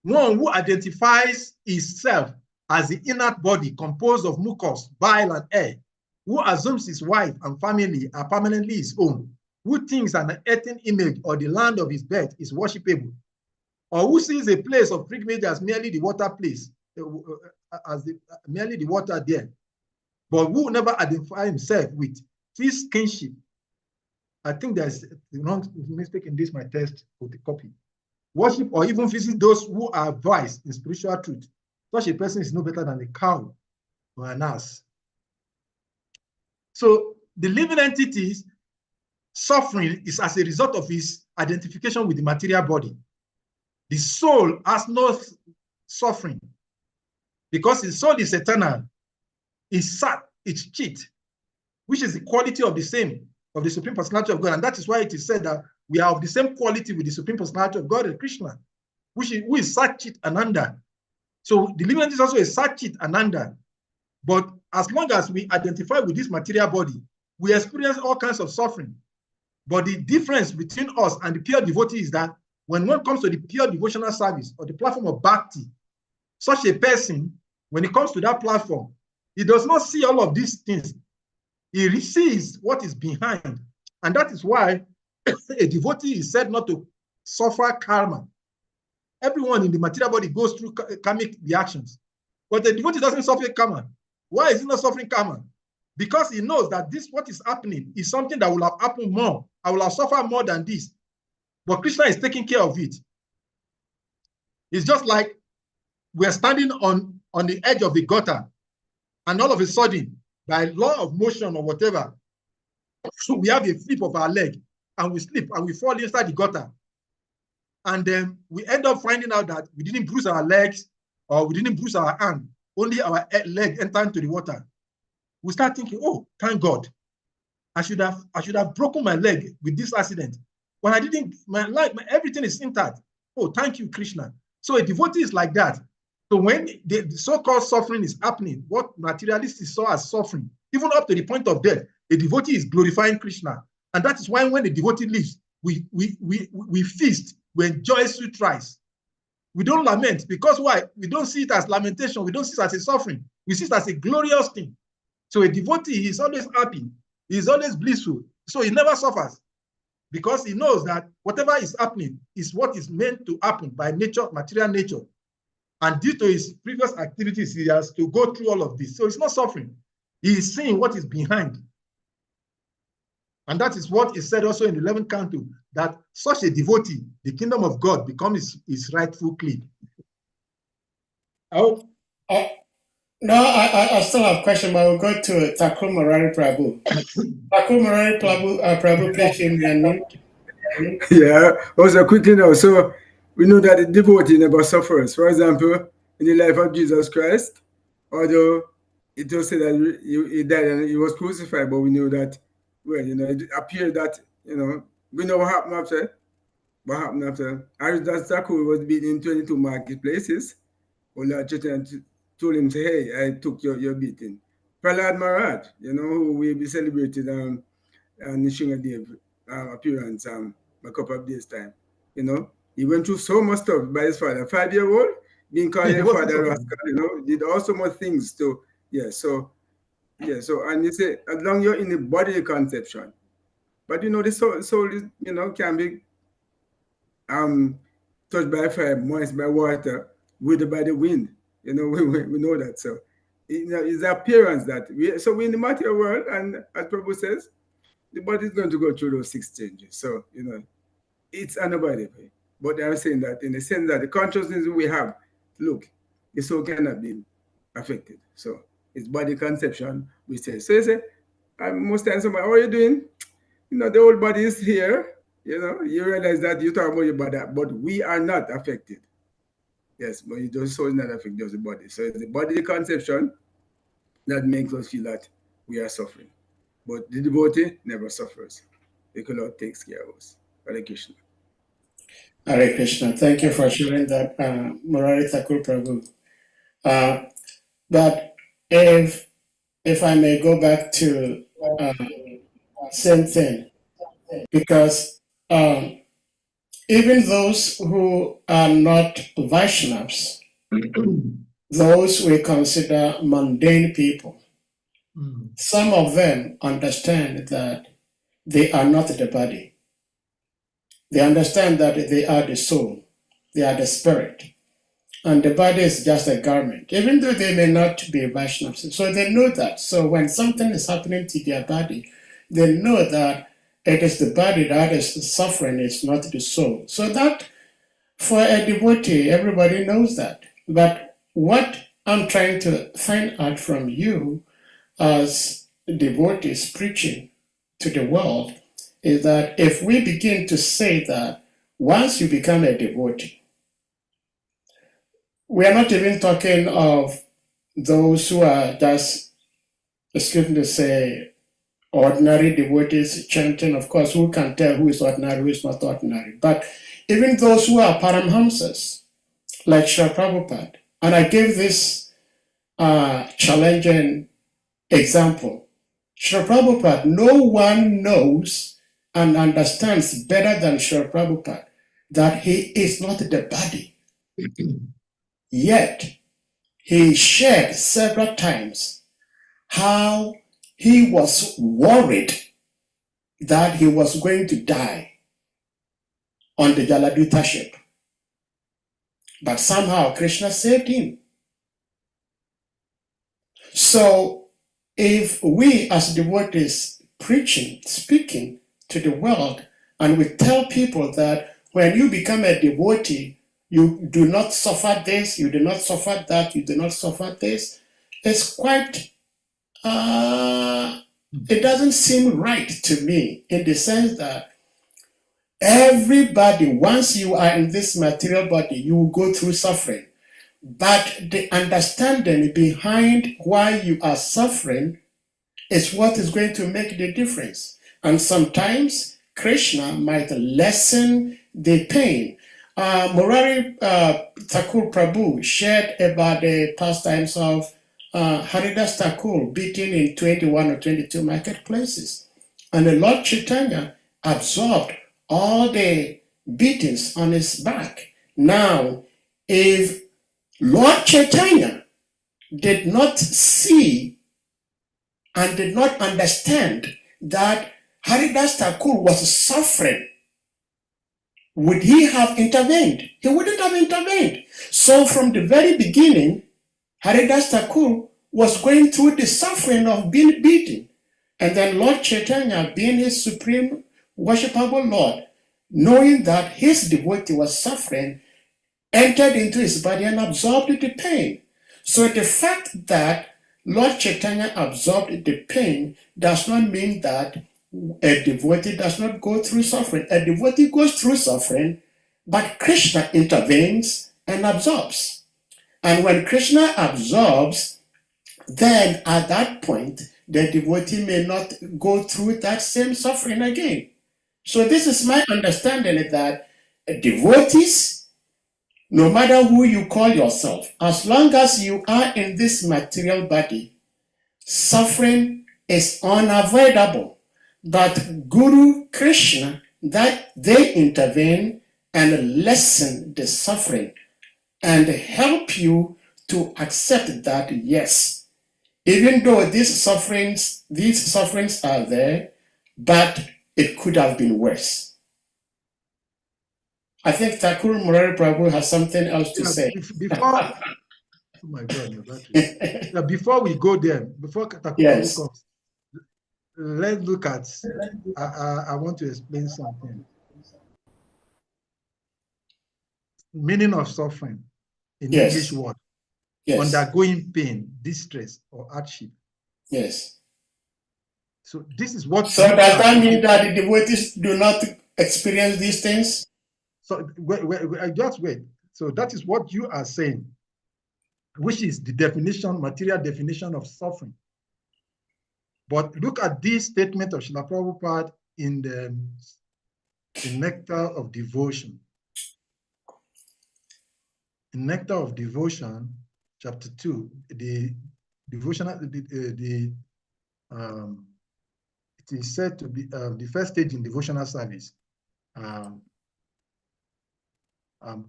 S3: one who identifies himself as the inert body composed of mucus, bile, and air, who assumes his wife and family are permanently his own, who thinks an earthen image or the land of his birth is worshipable, or who sees a place of pilgrimage as merely the water place, merely the water there, but who never identify himself with his kinship. I think there's a wrong mistake in this, my text with the copy. Worship or even visit those who are advised in spiritual truth. Such a person is no better than a cow or an ass. So the living entity's suffering is as a result of his identification with the material body. The soul has no suffering because his soul is eternal. It's sat, it's chit, which is the quality of the same, of the Supreme Personality of God. And that is why it is said that we are of the same quality with the Supreme Personality of God and Krishna, who is Sat Chit Ananda. So the living entity is also a Sat Chit Ananda. But as long as we identify with this material body, we experience all kinds of suffering. But the difference between us and the pure devotee is that when one comes to the pure devotional service or the platform of bhakti, such a person, when he comes to that platform, he does not see all of these things. He sees what is behind. And that is why a devotee is said not to suffer karma. Everyone in the material body goes through karmic reactions. But the devotee doesn't suffer karma. Why is he not suffering karma? Because he knows that this, what is happening, is something that will have happened more. I will have suffered more than this. But Krishna is taking care of it. It's just like we're standing on the edge of the gutter, and all of a sudden, by law of motion or whatever, we have a flip of our leg, and we slip, and we fall inside the gutter. And then we end up finding out that we didn't bruise our legs, or we didn't bruise our hand, only our leg entered into the water. We start thinking, oh, thank God. I should have broken my leg with this accident. When I didn't, everything is intact. Oh, thank you, Krishna. So a devotee is like that. So when the so-called suffering is happening, what materialists saw as suffering, even up to the point of death, a devotee is glorifying Krishna. And that is why when the devotee leaves, we feast, we enjoy sweet rice. We don't lament, because why? We don't see it as lamentation. We don't see it as a suffering. We see it as a glorious thing. So a devotee is always happy. He is always blissful. So he never suffers, because he knows that whatever is happening is what is meant to happen by nature, material nature. And due to his previous activities, he has to go through all of this. So it's not suffering. He is seeing what is behind. And that is what is said also in the 11th canto, that such a devotee, the kingdom of God becomes his rightful claim.
S2: Oh, no, I still have a question, but we'll go to Thakur Murari Prabhu. Thakur Murari Prabhu, please give me a name.
S5: Yeah, also quickly now. So we know that the devotee never suffers. For example, in the life of Jesus Christ, although it was said that he died and he was crucified, but we know that, well, it appeared that, we know what happened after. What happened after? Haridas Thakur was beaten in 22 marketplaces. Lord Chaitanya told him, say, hey, I took your beating. Prahlad Maharaj, who will be celebrated on Nishingadev appearance a couple of days' time. He went through so much stuff by his father. 5-year-old, being called a father rascal, did all so much things to, so, and you say, as long you're in the body conception, but the soul is, can be touched by fire, moist by water, withered by the wind. We know that. So, it's the appearance that we're in the material world, and as Prabhu says, the body is going to go through those 6 changes. So, it's unavoidable. But I'm saying that in the sense that the consciousness we have, look, the soul cannot be affected. So, it's body conception, we say. So, you say, most times somebody, how are you doing? the whole body is here. You realize that you talk about your body, but we are not affected. Yes, but the soul is not affected, just the body. So it's the body conception that makes us feel that we are suffering. But the devotee never suffers. The Lord takes care of us. Hare Krishna.
S2: Hare Krishna. Thank you for sharing that, Murari Thakur Prabhu. But if I may go back to same thing, because even those who are not Vaishnavas, those we consider mundane people, some of them understand that they are not the body. They understand that they are the soul, they are the spirit, and the body is just a garment, even though they may not be Vaishnavas. So they know that. So when something is happening to their body, they know that it is the body that is suffering, it's not the soul. So that, for a devotee, everybody knows that. But what I'm trying to find out from you as devotees preaching to the world is that if we begin to say that once you become a devotee, we are not even talking of those who are just, excuse me to say, ordinary devotees chanting. Of course, who can tell who is ordinary, who is not ordinary? But even those who are Paramhamsas, like Srila Prabhupada. And I gave this challenging example. Srila Prabhupada, no one knows and understands better than Srila Prabhupada that he is not the body. Yet, he shared several times how he was worried that he was going to die on the Jaladuta ship. But somehow Krishna saved him. So if we as devotees preaching, speaking to the world, and we tell people that when you become a devotee, you do not suffer this, you do not suffer that, you do not suffer this, it's quite, it doesn't seem right to me, in the sense that everybody, once you are in this material body, you will go through suffering. But the understanding behind why you are suffering is what is going to make the difference. And sometimes Krishna might lessen the pain. Murari Thakur Prabhu shared about the pastimes of Haridas Thakur beaten in 21 or 22 marketplaces. And the Lord Chaitanya absorbed all the beatings on his back. Now, if Lord Chaitanya did not see and did not understand that Haridas Thakur was suffering, would he have intervened? He wouldn't have intervened. So from the very beginning, Haridas Thakur was going through the suffering of being beaten. And then Lord Chaitanya, being his supreme worshipable Lord, knowing that his devotee was suffering, entered into his body and absorbed the pain. So the fact that Lord Chaitanya absorbed the pain does not mean that a devotee does not go through suffering. A devotee goes through suffering, but Krishna intervenes and absorbs. And when Krishna absorbs, then at that point, the devotee may not go through that same suffering again. So this is my understanding, that devotees, no matter who you call yourself, as long as you are in this material body, suffering is unavoidable. But Guru Krishna, that they intervene and lessen the suffering and help you to accept that, yes, even though these sufferings are there, but it could have been worse. I think Thakur Murari Prabhu has something else to say.
S3: Oh my God, your battery. Now, before we go there, before Thakur
S2: Yes.
S3: Prabhu comes, let's look at, I want to explain something. Meaning of suffering in
S2: Yes.
S3: English word.
S2: Yes.
S3: Undergoing pain, distress, or hardship.
S2: Yes.
S3: So this is what.
S2: So does that mean that the devotees do not experience these things?
S3: So just wait. So that is what you are saying, which is the definition, material definition of suffering. But look at this statement of Srila Prabhupada in the Nectar of Devotion. In Nectar of Devotion, chapter 2, the devotional, it is said to be the first stage in devotional service.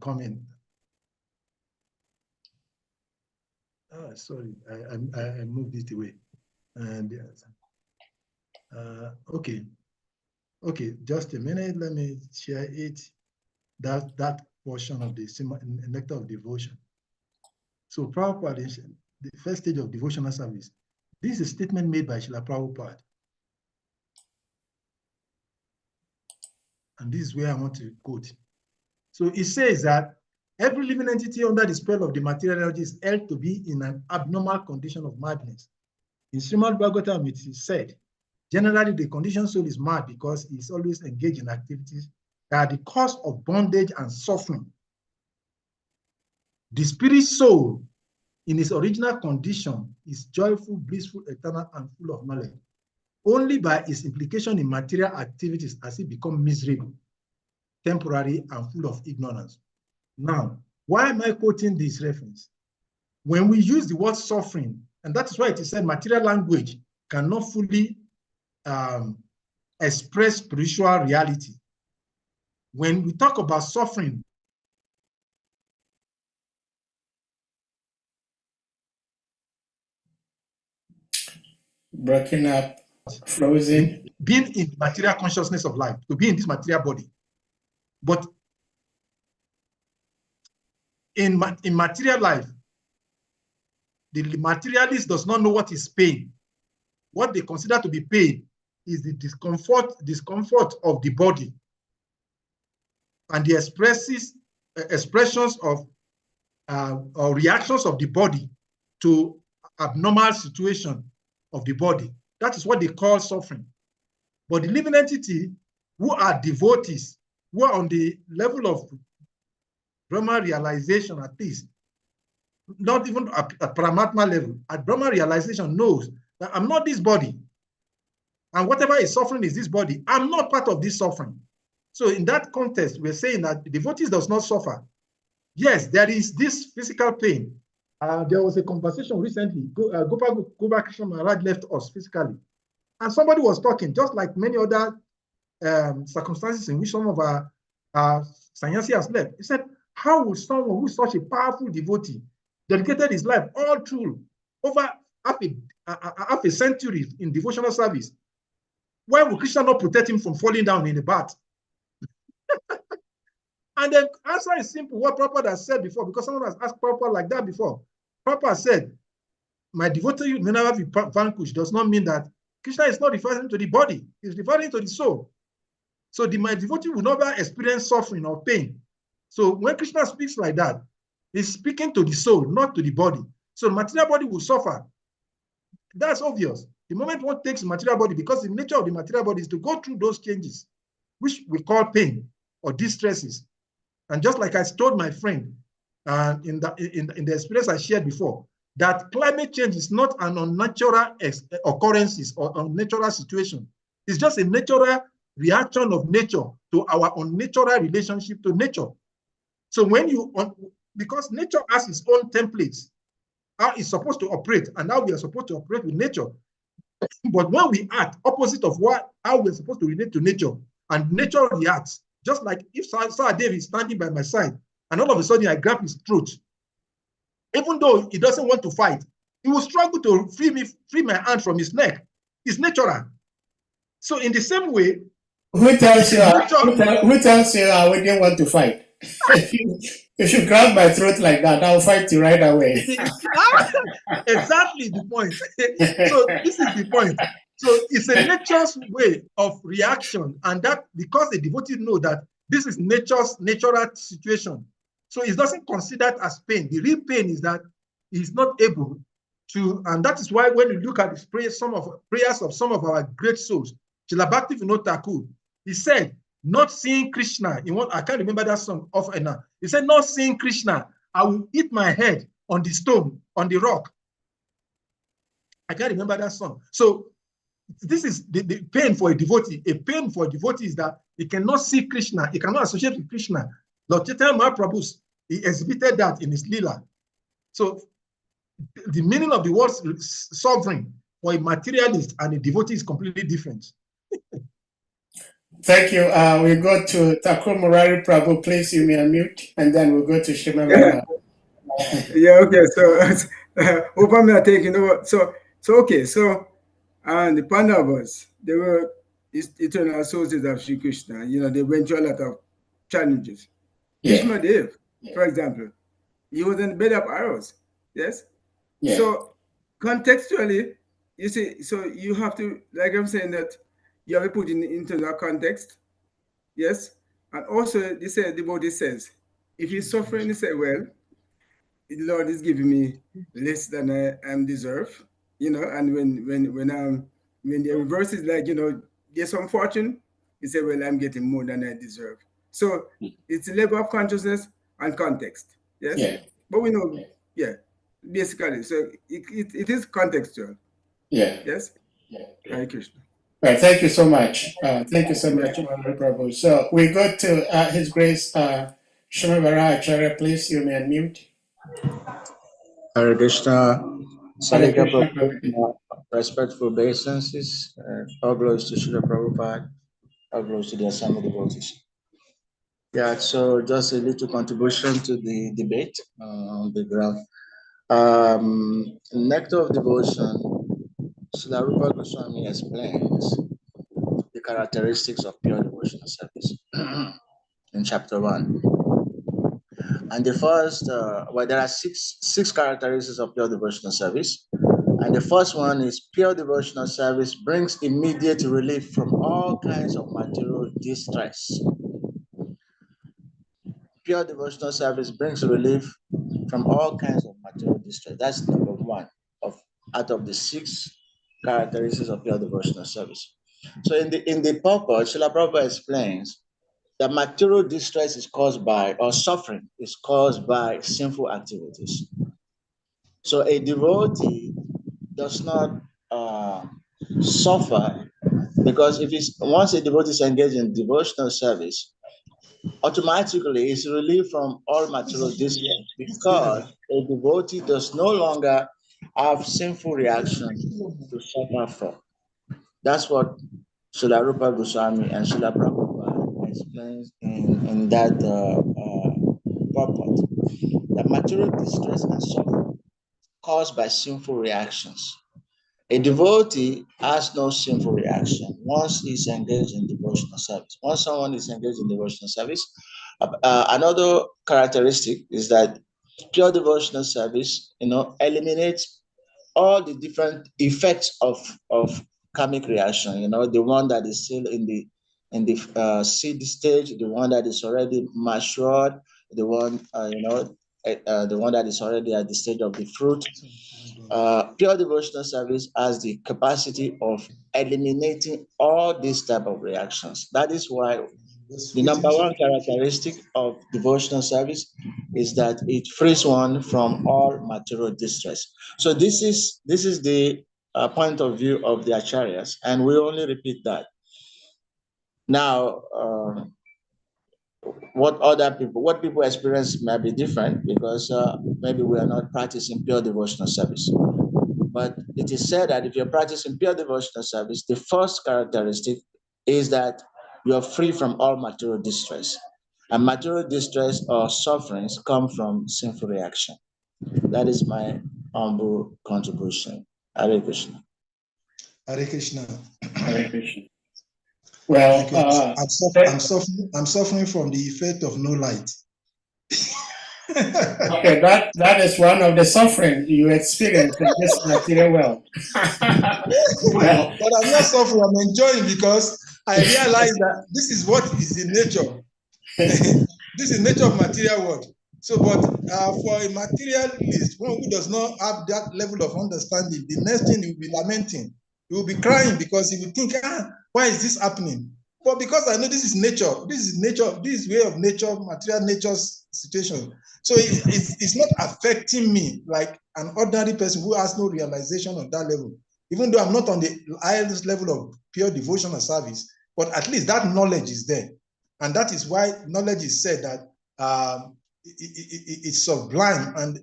S3: Coming. Sorry, I moved it away. And okay, just a minute. Let me share it. That portion of the Nectar of Devotion. So Prabhupada, the first stage of devotional service. This is a statement made by Srila Prabhupada. And this is where I want to quote. So it says that every living entity under the spell of the material energy is held to be in an abnormal condition of madness. In Srimad Bhagavatam, it is said, generally the conditioned soul is mad because he is always engaged in activities that are the cause of bondage and suffering. The spirit soul, in its original condition, is joyful, blissful, eternal, and full of knowledge. Only by its implication in material activities has it become miserable, temporary, and full of ignorance. Now, why am I quoting this reference? When we use the word suffering, and that is why it is said material language cannot fully express spiritual reality. When we talk about suffering,
S2: Breaking up, frozen.
S3: being in material consciousness of life, to be in this material body. But in material life, the materialist does not know what is pain. What they consider to be pain is the discomfort of the body and the expressions of or reactions of the body to abnormal situation of the body. That is what they call suffering. But the living entity who are devotees, who are on the level of Brahma realization, at least, not even at Paramatma level, at Brahma realization knows that I'm not this body. And whatever is suffering is this body. I'm not part of this suffering. So in that context, we're saying that the devotees does not suffer. Yes, there is this physical pain. There was a conversation recently. Gopal Krishna Maharaj left us physically. And somebody was talking, just like many other circumstances in which some of our sannyasi has left. He said, how would someone who is such a powerful devotee dedicated his life all through over half a century in devotional service, why would Krishna not protect him from falling down in the bath? And the answer is simple, what Prabhupada has said before, because someone has asked Prabhupada like that before. Prabhupada said, my devotee will never be vanquished does not mean that Krishna is not referring to the body, he's referring to the soul. So my devotee will never experience suffering or pain. So when Krishna speaks like that, he's speaking to the soul, not to the body. So the material body will suffer. That's obvious. The moment one takes the material body, because the nature of the material body is to go through those changes, which we call pain or distresses. And just like I told my friend in the experience I shared before, that climate change is not an unnatural occurrence or unnatural situation. It's just a natural reaction of nature to our unnatural relationship to nature. So when because nature has its own templates, how it's supposed to operate and how we are supposed to operate with nature. But when we act opposite of how we're supposed to relate to nature, and nature reacts, just like if Sir Dave is standing by my side and all of a sudden I grab his throat, even though he doesn't want to fight, he will struggle to free my hand from his neck. It's natural. So in the same way,
S2: who tells you I wouldn't want to fight? If you grab my throat like that, I'll fight you right away.
S3: Exactly the point. So this is the point. So it's a nature's way of reaction, and that because the devotee know that this is natural situation, so it doesn't consider it as pain. The real pain is that he's not able and that is why when you look at the prayers of some of our great souls, Srila Bhakti Vinod Thakur, he said, not seeing Krishna, I can't remember that song of now. He said, not seeing Krishna, I will hit my head on the stone, on the rock. I can't remember that song. So this is the pain for a devotee. A pain for a devotee is that he cannot see Krishna, he cannot associate with Krishna. Lord Chaitanya Mahaprabhu, he exhibited that in his lila. So the meaning of the word sovereign for a materialist and a devotee is completely different.
S2: Thank you. We go to Thakur Murari Prabhu. Please, you may unmute, and then we'll go to Shimavara.
S5: Yeah, okay. So, Obama are taking over. So okay. So, and the Pandavas, they were eternal associates of Sri Krishna. You know, they went through a lot of challenges.
S2: Yeah.
S5: Bhishma, for example, he was in the bed of arrows. Yes.
S2: Yeah.
S5: So, contextually, you see, so you have to, like I'm saying, that you have to put it into that context. Yes. And also, the devotee says, if he's suffering, he said, well, the Lord is giving me less than I am deserve, you know. And when the reverse is like, you know, there's some fortune, he said, well, I'm getting more than I deserve. So it's a level of consciousness and context. Yes.
S2: Yeah.
S5: But we know, basically, so it is contextual.
S2: Yeah.
S5: Yes.
S2: Yeah.
S5: Hare Krishna.
S2: Right. Thank you so much. Thank you so much, Honorable Prabhu. So we go to His Grace Shimavara Acharya. Please, you may unmute.
S6: Hare Krishna, SALIKA
S2: Hare
S6: Prabhu, respectful obeisances, all glories to Srila Prabhupada, all glories to the Assembly devotees. Yeah, so just a little contribution to the debate on the ground. Nectar of Devotion, Srila Rupa Goswami explains the characteristics of pure devotional service in chapter 1. And the first, there are six characteristics of pure devotional service. And the first one is pure devotional service brings immediate relief from all kinds of material distress. Pure devotional service brings relief from all kinds of material distress. That's number one out of the 6 characteristics of pure devotional service. So in the purport, Srila Prabhupada explains that material distress is caused by, or suffering is caused by sinful activities. So a devotee does not suffer because once a devotee is engaged in devotional service, automatically is relieved from all material distress because a devotee does no longer have sinful reaction to suffer from. That's what Srila Rupa Goswami and Srila Prabhupada explains in that purport. That material distress and suffering caused by sinful reactions. A devotee has no sinful reaction once he's engaged in devotional service. Once someone is engaged in devotional service, another characteristic is that pure devotional service, eliminates all the different effects of karmic reaction. The one that is still in the seed stage, the one that is already matured, the one the one that is already at the stage of the fruit. Pure devotional service has the capacity of eliminating all these type of reactions. That is why the number one characteristic of devotional service is that it frees one from all material distress. So this is the point of view of the acharyas, and we only repeat that. Now, what people experience may be different because maybe we are not practicing pure devotional service. But it is said that if you're practicing pure devotional service, the first characteristic is that you are free from all material distress. And material distress or sufferings come from sinful reaction. That is my humble contribution. Hare Krishna.
S3: Hare Krishna.
S2: Hare Krishna. Well,
S3: I'm suffering from the effect of no light.
S2: Okay, that is one of the suffering you experience in this material world.
S3: Well, but I'm not suffering, I'm enjoying because I realize that this is what is in nature. This is nature of material world. So, but for a materialist, one who does not have that level of understanding, the next thing he will be lamenting. He will be crying because he will think, why is this happening? But because I know this is nature, this is way of nature, material nature's situation. So it's not affecting me like an ordinary person who has no realization on that level. Even though I'm not on the highest level of pure devotion or service, but at least that knowledge is there. And that is why knowledge is said that it's sublime. And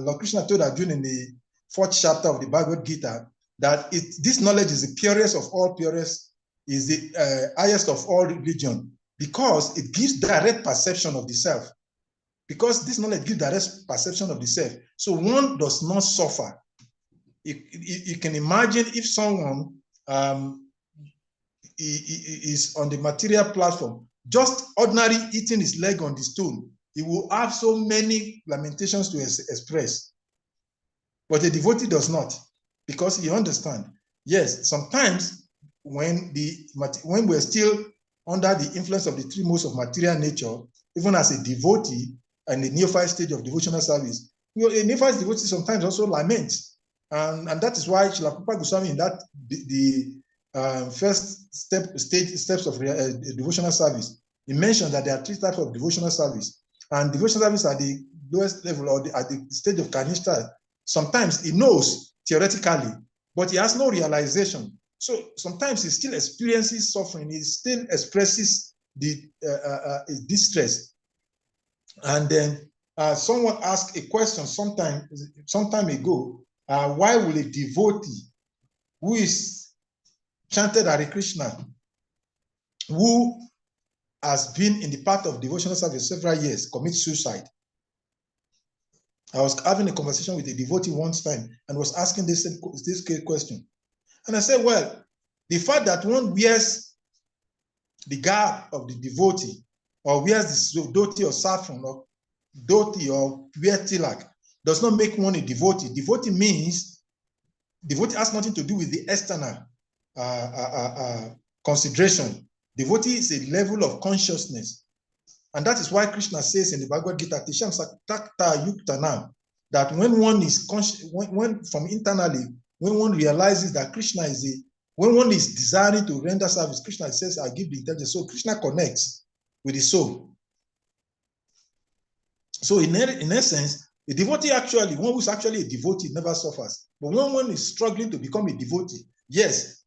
S3: Lord Krishna told Arjuna in the 4th chapter of the Bhagavad Gita that this knowledge is the purest of all purest, is the highest of all religion, because it gives direct perception of the self. Because this knowledge gives direct perception of the self. So one does not suffer. You can imagine if someone is on the material platform, just ordinary eating his leg on the stone, he will have so many lamentations to express. But a devotee does not, because he understands. Yes, sometimes when we're still under the influence of the 3 modes of material nature, even as a devotee and the neophyte stage of devotional service, a neophyte devotee sometimes also laments. And that is why Srila Prabhupada Goswami in that the first steps of devotional service, he mentioned that there are 3 types of devotional service. And devotional service at the lowest level or at the stage of Kanishta, sometimes he knows theoretically, but he has no realization. So sometimes he still experiences suffering, he still expresses the distress. And then someone asked a question some time ago, why will a devotee who is chanted Hare Krishna, who has been in the path of devotional service several years, commit suicide? I was having a conversation with a devotee one time and was asking this question. And I said, well, the fact that one wears the garb of the devotee, or wears the dhoti or saffron, or dhoti or wear tilak, does not make one a devotee. Devotee has nothing to do with the external consideration. Devotee is a level of consciousness. And that is why Krishna says in the Bhagavad Gita, Tisham Saktakta Yuktanam, that when one is conscious, when from internally, when one realizes that Krishna is when one is desiring to render service, Krishna says, I give the intelligence. So Krishna connects with the soul. So in essence, a devotee actually, one who's actually a devotee never suffers. But when one is struggling to become a devotee, yes,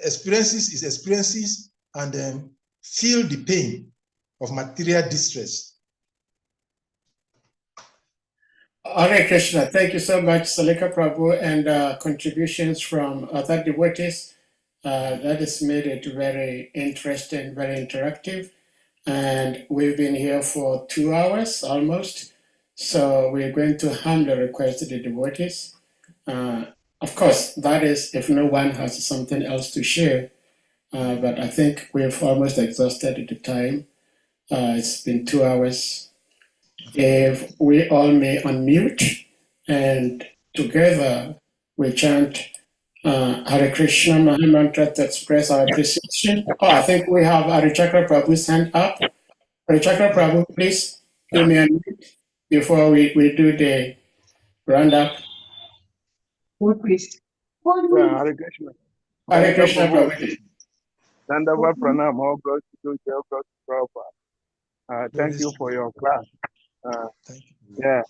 S3: experiences and then feel the pain of material distress.
S2: Hare Krishna. Thank you so much, Salika Prabhu, and contributions from other devotees. That has made it very interesting, very interactive. And we've been here for 2 hours almost. So we're going to hand the request to the devotees. Of course, that is if no one has something else to share. But I think we've almost exhausted the time. It's been 2 hours. If we all may unmute and together we chant Hare Krishna Mahamantra to express our appreciation. Oh, I think we have Harichakra Prabhu's hand up. Harichakra Prabhu, please give me a minute before we do the roundup.
S7: Please.
S5: Hare Krishna.
S2: Hare Krishna Prabhu.
S5: Dandava Pranam, all God to do, all God to Prabhupada. Thank you for your class.
S3: Thank you.
S5: Yeah.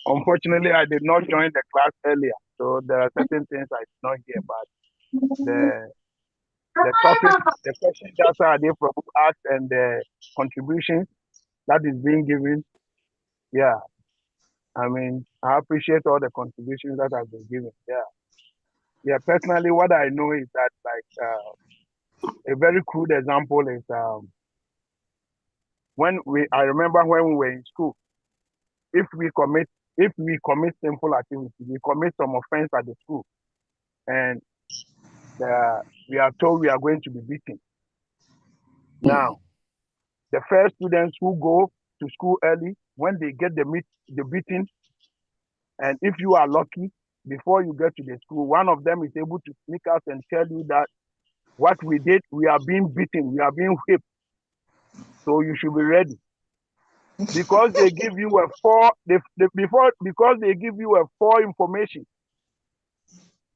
S5: Unfortunately, I did not join the class earlier, so there are certain things I did not hear. But the topic, the question that Ade Prabhu asked, and the contributions that is being given, yeah. I mean, I appreciate all the contributions that have been given. Yeah. Yeah. Personally, what I know is that, like, a very crude example is I remember when we were in school, if we commit sinful activity, we commit some offense at the school, and we are told we are going to be beaten. Now, the first students who go to school early, when they get the beating, and if you are lucky, before you get to the school, one of them is able to sneak out and tell you that what we did, we are being beaten, we are being whipped, so you should be ready.
S7: because they give you a because they give you a four information,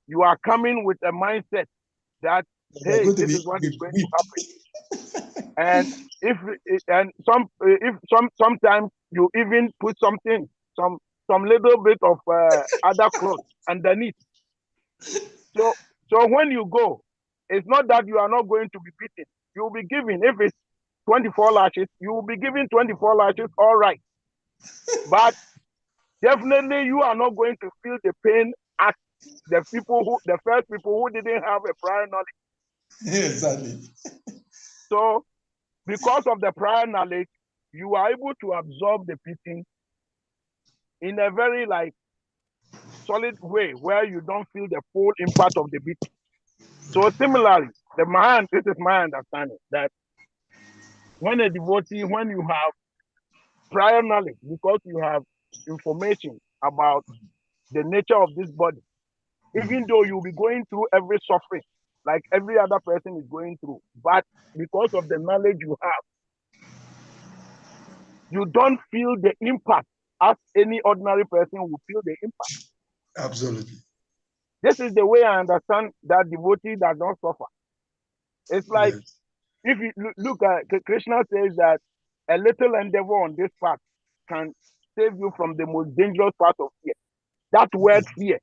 S7: you are coming with a mindset that, hey, this is what is going to happen. And sometimes you even put some little bit of other clothes underneath. So when you go, it's not that you are not going to be beaten. You will be given, if it's 24 lashes, you will be given 24 lashes, all right. But definitely you are not going to feel the pain as the first people who didn't have a prior knowledge.
S3: Exactly.
S7: So because of the prior knowledge, you are able to absorb the beating in a very solid way where you don't feel the full impact of the beating. So similarly, this is my understanding, that when a devotee, when you have prior knowledge, because you have information about the nature of this body, even though you'll be going through every suffering like every other person is going through, but because of the knowledge you have, you don't feel the impact as any ordinary person will feel the impact.
S3: Absolutely.
S7: This is the way I understand that devotee does not suffer. It's like,
S3: Yes.
S7: if you look at, Krishna says that a little endeavor on this path can save you from the most dangerous part of fear. That word fear,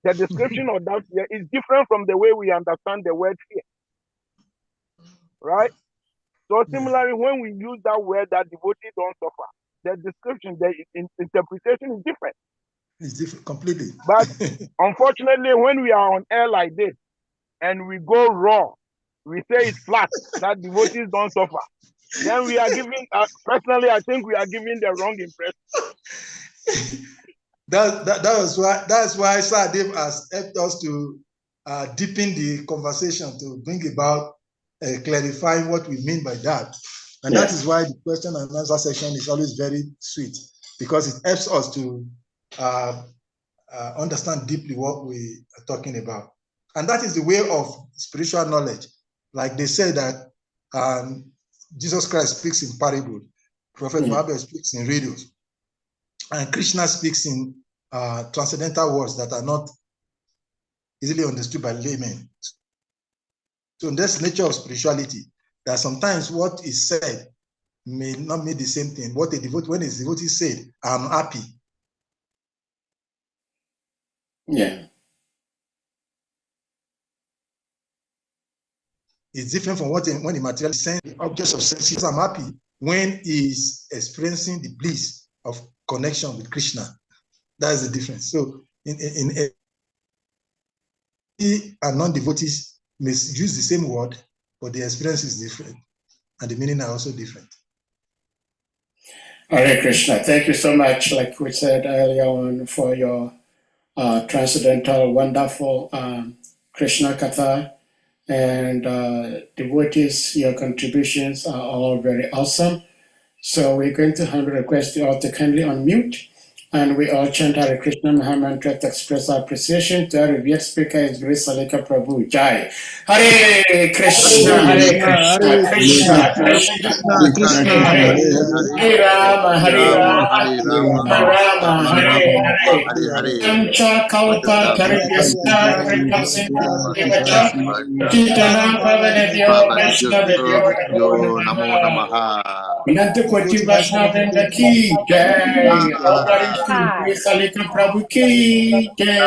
S7: the description of that fear is different from the way we understand the word fear. Right? So similarly, when we use that word that devotees don't suffer, the description, the interpretation is different.
S3: It's different completely.
S7: But unfortunately, when we are on air like this and we go raw, we say it's flat, that devotees don't suffer. Then we are giving, personally, I think we are giving the wrong impression.
S3: That's why Sir Dave has helped us to deepen the conversation, to bring about clarifying what we mean by that. And that is why the question and answer section is always very sweet, because it helps us to understand deeply what we are talking about. And that is the way of spiritual knowledge. Like they say that Jesus Christ speaks in parable, Prophet Muhammad speaks in riddles, and Krishna speaks in transcendental words that are not easily understood by laymen. So that's the nature of spirituality, that sometimes what is said may not mean the same thing. What a devotee, when a devotee said, I'm happy.
S2: Yeah.
S3: It's different from when the material is saying the objects of senses. I'm happy when he's experiencing the bliss of connection with Krishna. That is the difference. So in and non-devotees may use the same word, but the experience is different, and the meaning are also different.
S2: Hare Krishna. Thank you so much, like we said earlier on, for your transcendental, wonderful Krishna Katha. And devotees, your contributions are all very awesome. So we're going to humbly request you all to kindly unmute, and we all chant Hare Krishna Maha Mantra to express our appreciation to our revered speaker, His Grace SALIKA Prabhu. Jai. Hare Krishna, Hare Krishna, Krishna Krishna, Hare Rama, Hare Rama, Rama Hare Hare. Amcha Kalpa Taripyasta Kripam Sindhu Devacha Titanam Pavanebhyo Vaishnavebhyo Namo Namaha. Nantu Koti Vaishnavendra ki jai. All glories to His Grace SALIKA Prabhu ki jai.